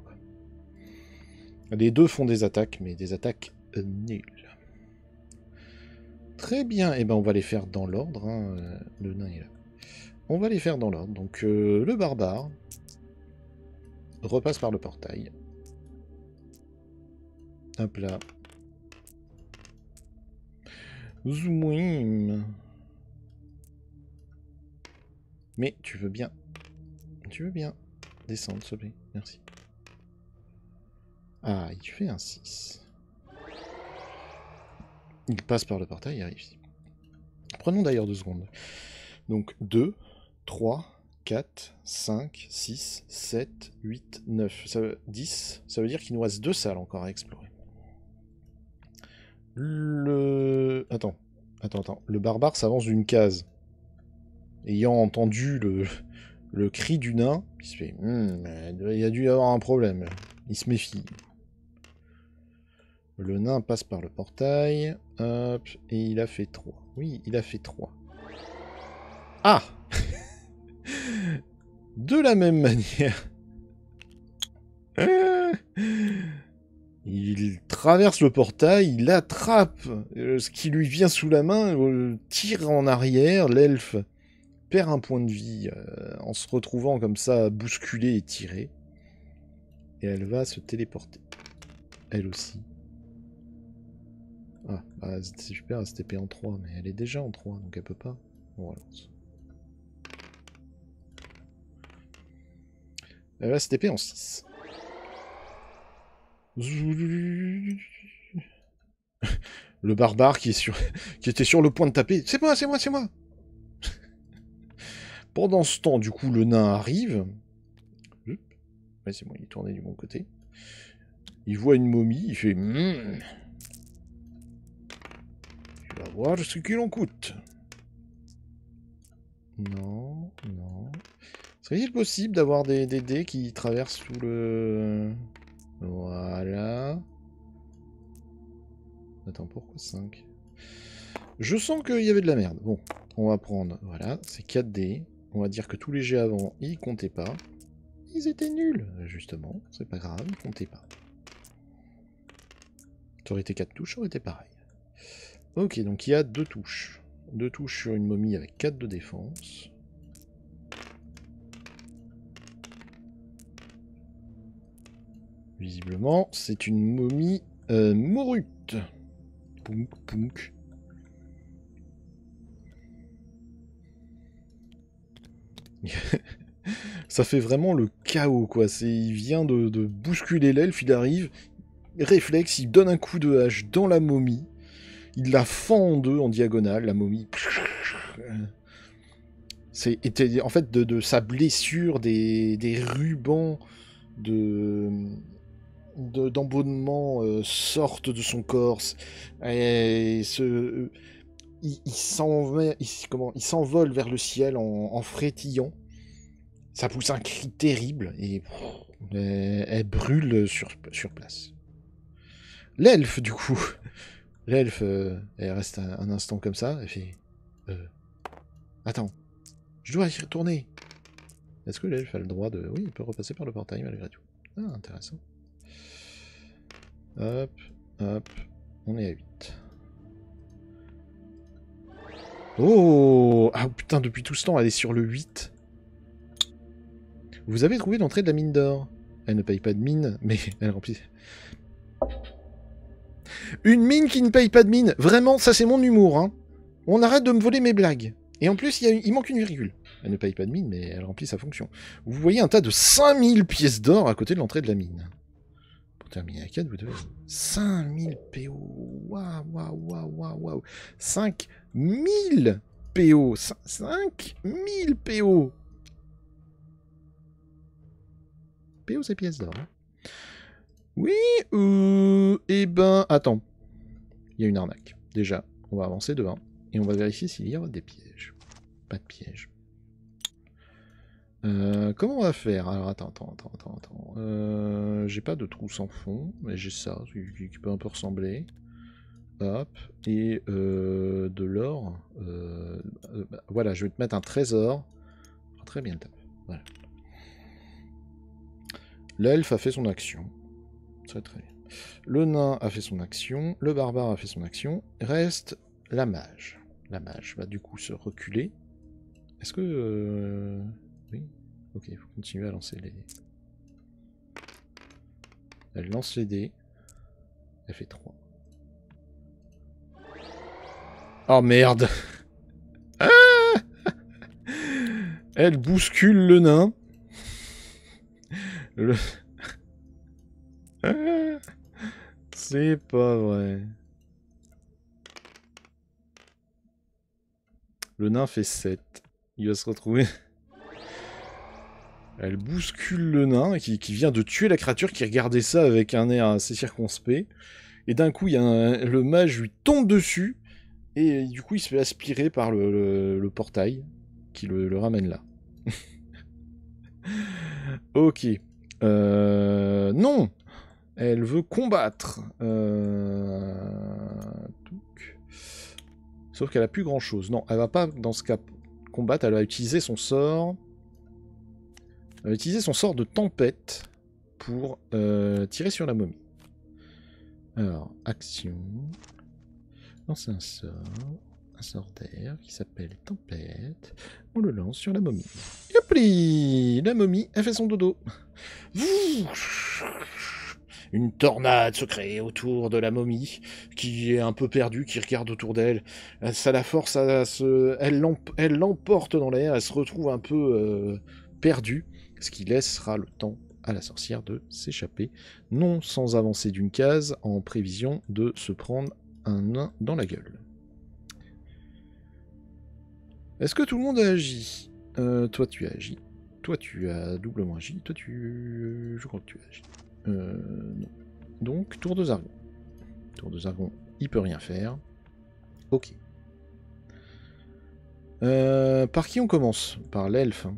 Les deux font des attaques, mais des attaques nulles. Très bien, et ben on va les faire dans l'ordre. Hein. Le nain est là. On va les faire dans l'ordre. Donc le barbare repasse par le portail. Hop là. Zoomim. Mais tu veux bien... Tu veux bien descendre, s'il te plaît. Merci. Ah, il fait un 6. Il passe par le portail, il arrive ici. Prenons d'ailleurs 2 secondes. Donc 2, 3, 4, 5, 6, 7, 8, 9, 10. Ça veut dire qu'il nous reste 2 salles encore à explorer. Attends. Le barbare s'avance d'une case. Ayant entendu le cri du nain, il se fait il y a dû y avoir un problème. Il se méfie. Le nain passe par le portail. Hop, et il a fait 3. Oui, il a fait 3. Ah De la même manière. Il traverse le portail, il attrape ce qui lui vient sous la main, tire en arrière, l'elfe perd un point de vie en se retrouvant comme ça bousculé et tiré. Et elle va se téléporter. Elle aussi. Ah, bah, c'est super, elle se TP en 3, mais elle est déjà en 3, donc elle peut pas. On relance. Elle va se TP en 6. Le barbare qui était sur le point de taper. C'est moi. Pendant ce temps, du coup, le nain arrive. Ouais, c'est bon, il est tourné du bon côté. Il voit une momie, il fait Tu vas voir ce qu'il en coûte. Non. Serait-il possible d'avoir des dés qui traversent tout le... Voilà. Attends, pourquoi 5? Je sens qu'il y avait de la merde. Bon, on va prendre... Voilà, c'est 4 dés. On va dire que tous les jets avant, ils comptaient pas. Ils étaient nuls, justement. C'est pas grave, ils comptaient pas. Ça aurait été 4 touches, ça aurait été pareil. Ok, donc il y a 2 touches. 2 touches sur une momie avec 4 de défense. Visiblement, c'est une momie morute. Pounk. Ça fait vraiment le chaos, quoi. Il vient de bousculer l'elfe, il arrive, réflexe, il donne un coup de hache dans la momie, il la fend en deux en diagonale, la momie. En fait, de sa blessure, des rubans d'embonnement sortent de son corps. Et il s'envole vers le ciel en frétillant. Ça pousse un cri terrible et elle brûle sur place. L'elfe, du coup. L'elfe, elle reste un instant comme ça. Elle fait... Attends. Je dois y retourner. Est-ce que l'elfe a le droit de... Oui, il peut repasser par le portail malgré tout. Ah, intéressant. Hop. On est à 8. Oh! Ah putain, depuis tout ce temps, elle est sur le 8. Vous avez trouvé l'entrée de la mine d'or. Elle ne paye pas de mine, mais elle remplit... Une mine qui ne paye pas de mine. Vraiment, ça c'est mon humour. Hein. On arrête de me voler mes blagues. Et en plus, il manque une virgule. Elle ne paye pas de mine, mais elle remplit sa fonction. Vous voyez un tas de 5000 pièces d'or à côté de l'entrée de la mine. Pour terminer à 4, vous devez... 5000 PO. Waouh. 5000 PO. 5000 PO. PO, c'est pièces d'or. Hein. Oui, eh ben, attends. Il y a une arnaque. Déjà, on va avancer de 1. Et on va vérifier s'il y a des pièges. Pas de pièges. Comment on va faire? Alors, attends. J'ai pas de trou sans fond, mais j'ai ça, qui peut un peu ressembler. Hop. Et de l'or. Voilà, je vais te mettre un trésor. Très bien le tape. Voilà. L'elfe a fait son action. Très bien. Le nain a fait son action. Le barbare a fait son action. Reste la mage. La mage va du coup se reculer. Est-ce que... Oui. Ok, il faut continuer à lancer les dés. Elle lance les dés. Elle fait 3. Oh merde. Elle bouscule le nain. Le... C'est pas vrai. Le nain fait 7. Il va se retrouver... Elle bouscule le nain qui vient de tuer la créature qui regardait ça avec un air assez circonspect. Et d'un coup, le mage lui tombe dessus. Et du coup, il se fait aspirer par le portail qui le ramène là. Ok. Non. Elle veut combattre. Sauf qu'elle a plus grand chose. Non, elle va pas dans ce cas combattre. Elle va utiliser son sort. Elle va utiliser son sort de tempête pour tirer sur la momie. Alors, action. Lancer un sort d'air qui s'appelle tempête. On le lance sur la momie. Yopli! La momie, elle fait son dodo. Une tornade se crée autour de la momie, qui est un peu perdue, qui regarde autour d'elle. Ça la force à se... Elle l'emporte dans l'air, elle se retrouve un peu perdue, ce qui laissera le temps à la sorcière de s'échapper, non sans avancer d'une case, en prévision de se prendre un nain dans la gueule. Est-ce que tout le monde a agi? Toi tu as agi. Toi tu as doublement agi. Toi tu... Je crois que tu as agi. Non. Donc, tour de Zargon. Tour de Zargon, il peut rien faire. Ok. Par qui on commence? Par l'elfe. Hein.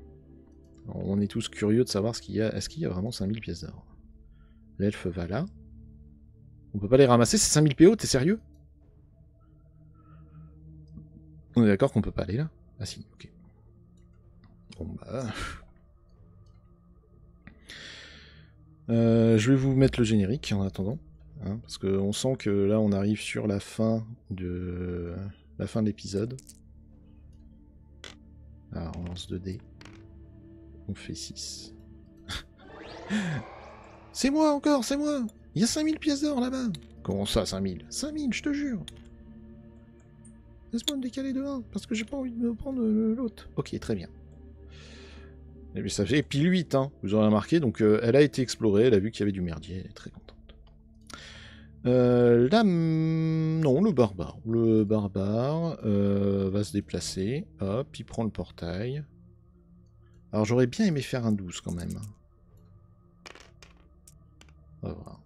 On est tous curieux de savoir ce qu'il y a. Est-ce qu'il y a vraiment 5000 pièces d'or? L'elfe va là. On peut pas les ramasser, c'est 5000 PO, t'es sérieux? On est d'accord qu'on peut pas aller là? Ah si, ok. Bon bah... je vais vous mettre le générique en attendant. Hein, parce qu'on sent que là on arrive sur la fin de l'épisode. Alors on lance 2 dés. On fait 6. C'est moi encore, c'est moi! Il y a 5000 pièces d'or là-bas! Comment ça 5000? 5000, je te jure! Laisse-moi me décaler de 1, parce que j'ai pas envie de me prendre l'autre. Ok, très bien. Et puis ça fait pile 8, hein, vous aurez remarqué, donc elle a été explorée, elle a vu qu'il y avait du merdier, elle est très contente. Là, non, le barbare. Le barbare va se déplacer, hop, il prend le portail. Alors j'aurais bien aimé faire un 12 quand même. On va voir.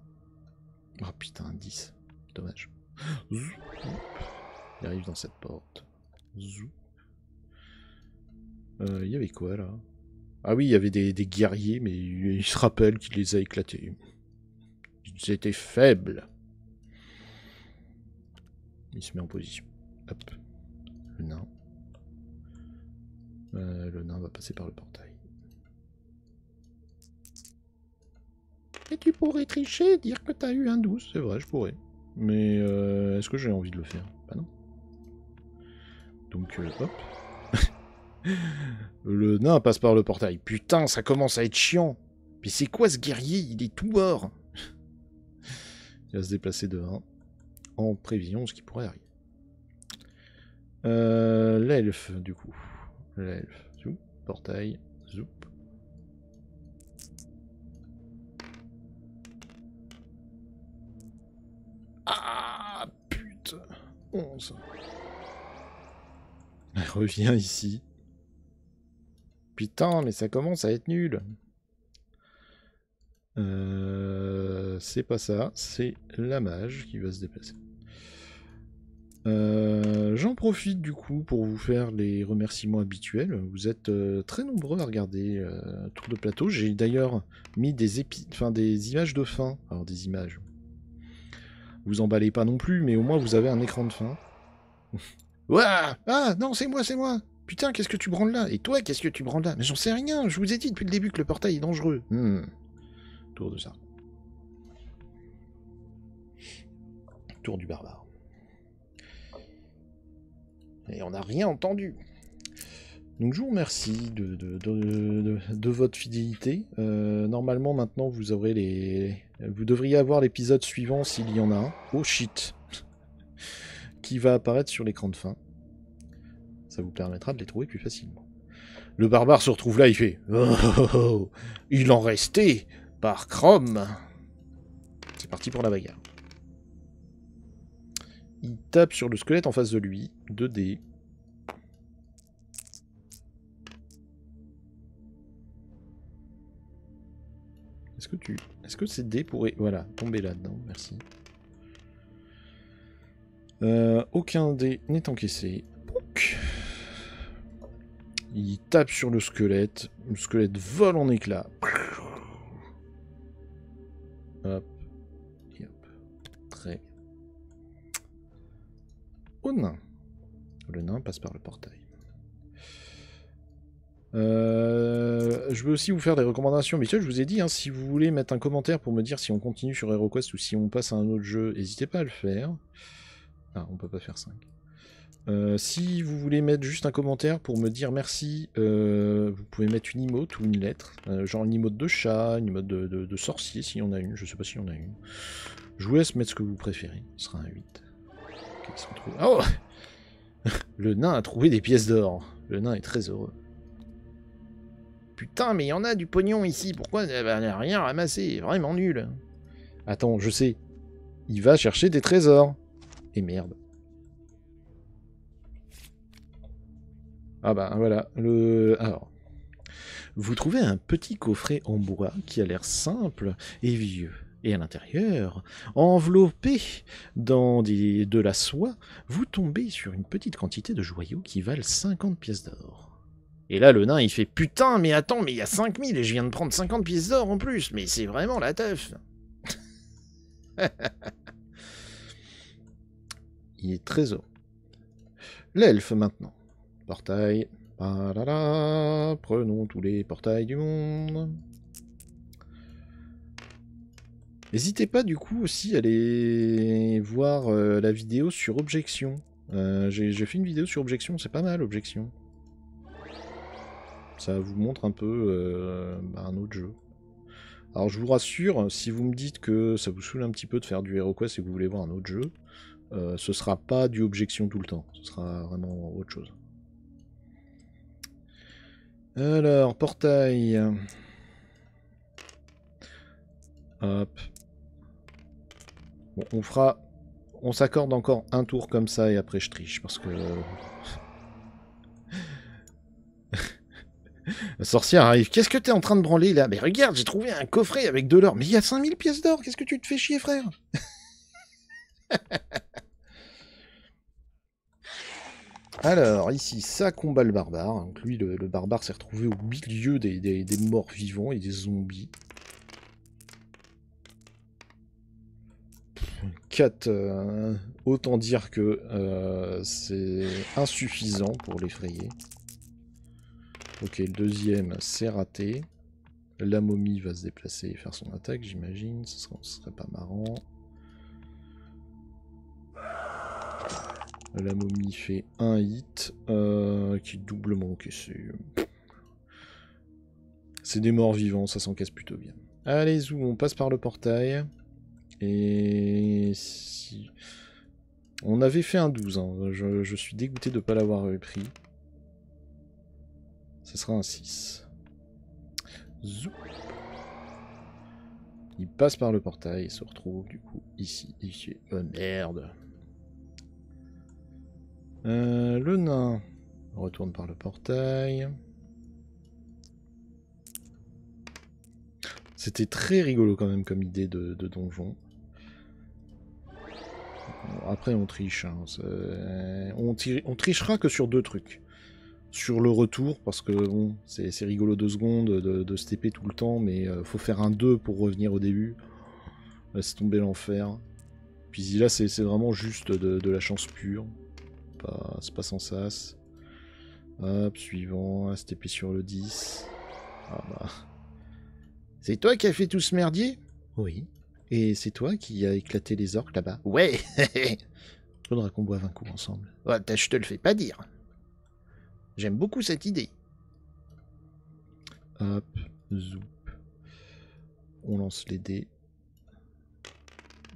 Oh putain, un 10. Dommage. Il arrive dans cette porte. Il y avait quoi là? Ah oui, il y avait des guerriers, mais il se rappelle qu'il les a éclatés. Ils étaient faibles. Il se met en position. Hop. Le nain. Le nain va passer par le portail. Et tu pourrais tricher et dire que t'as eu un 12. C'est vrai, je pourrais. Mais est-ce que j'ai envie de le faire? Bah non. Donc hop. Le nain passe par le portail. Putain, ça commence à être chiant. Mais c'est quoi ce guerrier? Il est tout mort. Il va se déplacer de 1 en prévision de ce qui pourrait arriver. L'elfe, du coup. L'elfe. Zoup. Portail. Zoup. Ah, putain. 11. Elle revient ici. Putain, mais ça commence à être nul. C'est pas ça, c'est la mage qui va se déplacer. J'en profite du coup pour vous faire les remerciements habituels. Vous êtes très nombreux à regarder Tour de Plateau. J'ai d'ailleurs mis des images de fin. Alors des images. Vous emballez pas non plus, mais au moins vous avez un écran de fin. Ouah, ah non, c'est moi, c'est moi. Putain, qu'est-ce que tu branles là? Et toi, qu'est-ce que tu branles là? Mais j'en sais rien, je vous ai dit depuis le début que le portail est dangereux. Tour de ça. Tour du barbare. Et on n'a rien entendu. Donc je vous remercie de votre fidélité. Normalement maintenant vous aurez vous devriez avoir l'épisode suivant s'il y en a un. Oh shit. Qui va apparaître sur l'écran de fin. Ça vous permettra de les trouver plus facilement. Le barbare se retrouve là, il fait « Oh, oh, oh, il en restait par Chrome !» C'est parti pour la bagarre. Il tape sur le squelette en face de lui. 2 dés. Est-ce que ces dés pourraient... Voilà, tomber là-dedans, merci. Aucun dé n'est encaissé. Pouc. Il tape sur le squelette vole en éclats. Hop. Et hop. Très bien. Au nain. Le nain passe par le portail. Je veux aussi vous faire des recommandations. Mais je vous ai dit, hein, si vous voulez mettre un commentaire pour me dire si on continue sur HeroQuest ou si on passe à un autre jeu, n'hésitez pas à le faire. Ah, on peut pas faire 5. Si vous voulez mettre juste un commentaire pour me dire merci, vous pouvez mettre une emote ou une lettre. Genre une emote de chat, une emote de sorcier s'il y en a une. Je sais pas s'il y en a une. Je vous laisse mettre ce que vous préférez. Ce sera un 8. Okay, oh Le nain a trouvé des pièces d'or. Le nain est très heureux. Putain, mais il y en a du pognon ici. Pourquoi il n'y a rien ramassé? Vraiment nul. Attends, je sais. Il va chercher des trésors. Et merde. Ah bah voilà. Alors. Vous trouvez un petit coffret en bois qui a l'air simple et vieux. Et à l'intérieur, enveloppé dans de la soie, vous tombez sur une petite quantité de joyaux qui valent 50 pièces d'or. Et là, le nain, il fait « Putain, mais attends, mais il y a 5000 et je viens de prendre 50 pièces d'or en plus, mais c'est vraiment la teuf !» Il est très heureux. L'elfe, maintenant. Portail. Ah là là, prenons tous les portails du monde. N'hésitez pas, du coup, aussi à aller voir la vidéo sur Objection. J'ai fait une vidéo sur Objection, c'est pas mal, Objection. Ça vous montre un peu un autre jeu. Alors je vous rassure, si vous me dites que ça vous saoule un petit peu de faire du HeroQuest et que vous voulez voir un autre jeu, ce sera pas du Objection tout le temps, ce sera vraiment autre chose. Alors, portail. Hop. Bon, on s'accorde encore un tour comme ça et après je triche parce que... La sorcière arrive. Qu'est-ce que t'es en train de branler là? Mais regarde, j'ai trouvé un coffret avec de l'or. Mais il y a 5000 pièces d'or. Qu'est-ce que tu te fais chier, frère? Alors, ici, ça combat le barbare. Donc lui, le barbare s'est retrouvé au milieu des morts vivants et des zombies. 4, autant dire que c'est insuffisant pour l'effrayer. Ok, le deuxième, c'est raté. La momie va se déplacer et faire son attaque, j'imagine. Ce serait pas marrant. La momie fait un hit qui est doublement encaissé. C'est des morts vivants, ça s'encaisse plutôt bien. Allez, zou, on passe par le portail. Et si... On avait fait un 12, hein. Je suis dégoûté de ne pas l'avoir pris. Ce sera un 6. Zou. Il passe par le portail et se retrouve du coup ici. Oh merde. Le nain retourne par le portail. C'était très rigolo quand même comme idée de donjon. Bon, après on triche. Hein. On trichera que sur 2 trucs. Sur le retour, parce que bon, c'est rigolo 2 secondes de se TP tout le temps, mais faut faire un 2 pour revenir au début. Laisse tomber l'enfer. Puis là c'est vraiment juste de la chance pure. C'est pas sans sas. Hop, suivant, STP sur le 10. Ah bah. C'est toi qui as fait tout ce merdier? Oui. Et c'est toi qui as éclaté les orques là-bas? Ouais. Faudra qu'on boive un coup ensemble. Ouais, je te le fais pas dire. J'aime beaucoup cette idée. Hop, zoup. On lance les dés.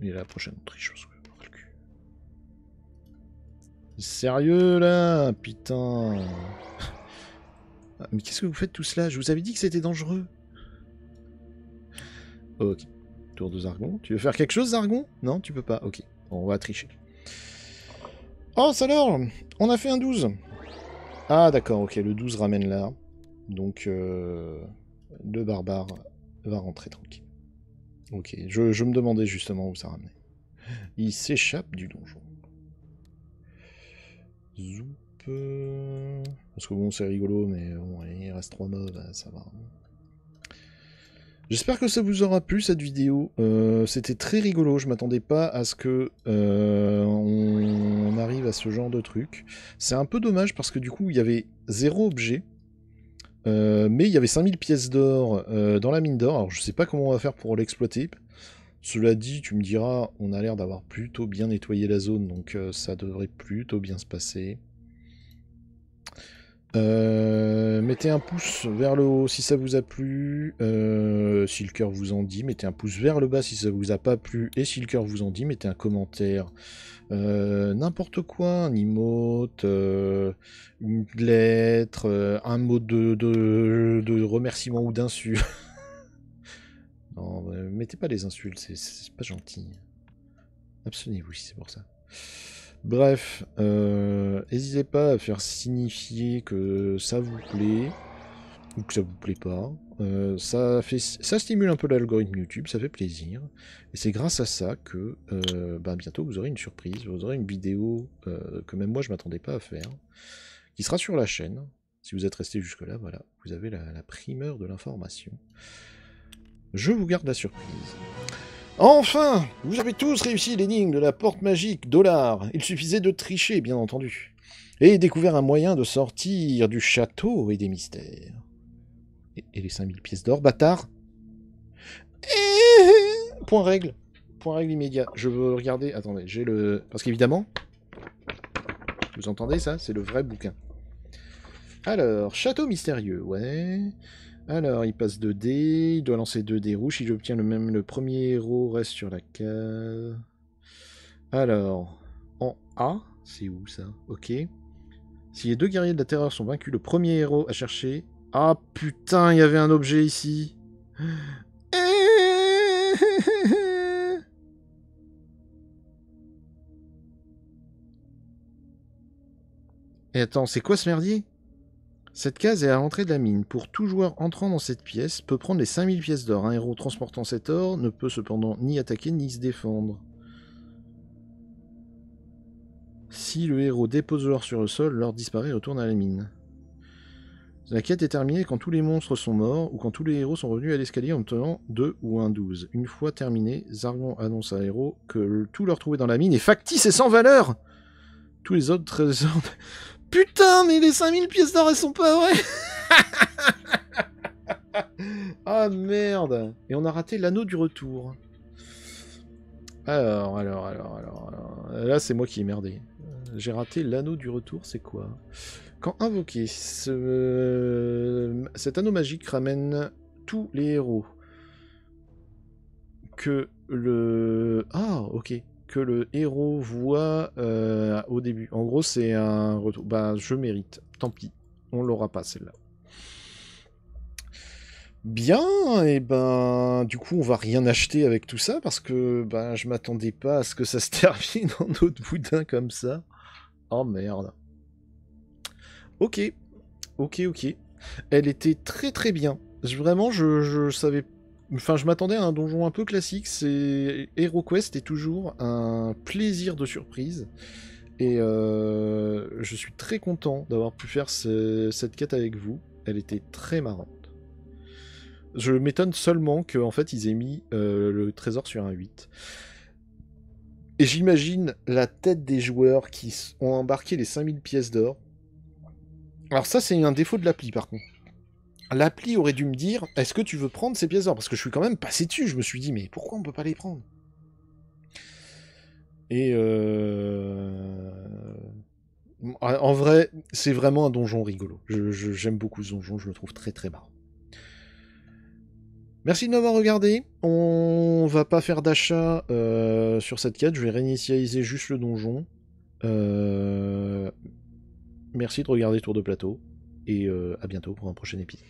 Et la prochaine triche, parce que le cul. Sérieux là, putain. Ah, mais qu'est-ce que vous faites tout cela? Je vous avais dit que c'était dangereux. Ok. Tour de Zargon. Tu veux faire quelque chose, Zargon? Non, tu peux pas. Ok. Bon, on va tricher. Oh, ça alors! On a fait un 12. Ah, d'accord, ok. Le 12 ramène là. Donc, le barbare va rentrer tranquille. Ok. Je me demandais justement où ça ramenait. Il s'échappe du donjon. Zoup. Parce que bon, c'est rigolo, mais bon, allez, il reste 3 mobs, ça va. J'espère que ça vous aura plu cette vidéo. C'était très rigolo, je m'attendais pas à ce que on arrive à ce genre de truc. C'est un peu dommage parce que du coup, il y avait 0 objet. Mais il y avait 5000 pièces d'or dans la mine d'or. Alors je sais pas comment on va faire pour l'exploiter. Cela dit, tu me diras, on a l'air d'avoir plutôt bien nettoyé la zone, donc ça devrait plutôt bien se passer. Mettez un pouce vers le haut si ça vous a plu, si le cœur vous en dit, mettez un pouce vers le bas si ça vous a pas plu, et si le cœur vous en dit, mettez un commentaire. N'importe quoi, un emote, une lettre, un mot de remerciement ou d'insulte. Non, mettez pas les insultes, c'est pas gentil. Abstenez-vous si c'est pour ça. Bref, n'hésitez pas à faire signifier que ça vous plaît, ou que ça vous plaît pas. Ça stimule un peu l'algorithme YouTube, ça fait plaisir. Et c'est grâce à ça que bientôt vous aurez une surprise, vous aurez une vidéo que même moi je m'attendais pas à faire, qui sera sur la chaîne. Si vous êtes resté jusque-là, voilà, vous avez la primeur de l'information. Je vous garde la surprise. Enfin, vous avez tous réussi l'énigme de la porte magique $. Il suffisait de tricher, bien entendu. Et découvert un moyen de sortir du château et des mystères. Et les 5000 pièces d'or, bâtard. Point règle. Point règle immédiat. Je veux regarder... Attendez, j'ai le... Parce qu'évidemment... Vous entendez ça? C'est le vrai bouquin. Alors, château mystérieux, ouais... Alors, il passe 2 dés, il doit lancer 2 dés rouges, si j'obtiens le premier héros reste sur la case. Alors, en A, c'est où ça? Ok. Si les 2 guerriers de la terreur sont vaincus, le premier héros à chercher... Ah putain, il y avait un objet ici. Et attends, c'est quoi ce merdier? Cette case est à l'entrée de la mine. Pour tout joueur entrant dans cette pièce, peut prendre les 5000 pièces d'or. Un héros transportant cet or ne peut cependant ni attaquer ni se défendre. Si le héros dépose l'or sur le sol, l'or disparaît et retourne à la mine. La quête est terminée quand tous les monstres sont morts ou quand tous les héros sont revenus à l'escalier en obtenant 2 ou un 12. Une fois terminé, Zargon annonce à héros que tout leur trouvé dans la mine est factice et sans valeur. Tous les autres trésors... Putain, mais les 5000 pièces d'or, elles sont pas vraies. Ah merde. Et on a raté l'anneau du retour. Alors. Là, c'est moi qui ai merdé. J'ai raté l'anneau du retour, c'est quoi? Quand invoqué, cet anneau magique ramène tous les héros. Que le... Ah, ok. Que le héros voit au début. En gros, c'est un retour. Bah, je mérite. Tant pis. On l'aura pas, celle-là. Bien, et ben... Du coup, on va rien acheter avec tout ça, parce que ben, je m'attendais pas à ce que ça se termine en autre boudin comme ça. Oh, merde. Ok. Elle était très très bien. Vraiment, je savais... Enfin, je m'attendais à un donjon un peu classique. HeroQuest est toujours un plaisir de surprise. Et je suis très content d'avoir pu faire cette quête avec vous. Elle était très marrante. Je m'étonne seulement qu'en fait, ils aient mis le trésor sur un 8. Et j'imagine la tête des joueurs qui ont embarqué les 5000 pièces d'or. Alors ça, c'est un défaut de l'appli, par contre. L'appli aurait dû me dire, est-ce que tu veux prendre ces pièces d'or? Parce que je suis quand même passé dessus, je me suis dit, mais pourquoi on peut pas les prendre? Et en vrai, c'est vraiment un donjon rigolo. J'aime beaucoup ce donjon, je le trouve très très marrant. Merci de m'avoir regardé. On va pas faire d'achat sur cette quête, je vais réinitialiser juste le donjon. Merci de regarder Tour de Plateau. et à bientôt pour un prochain épisode.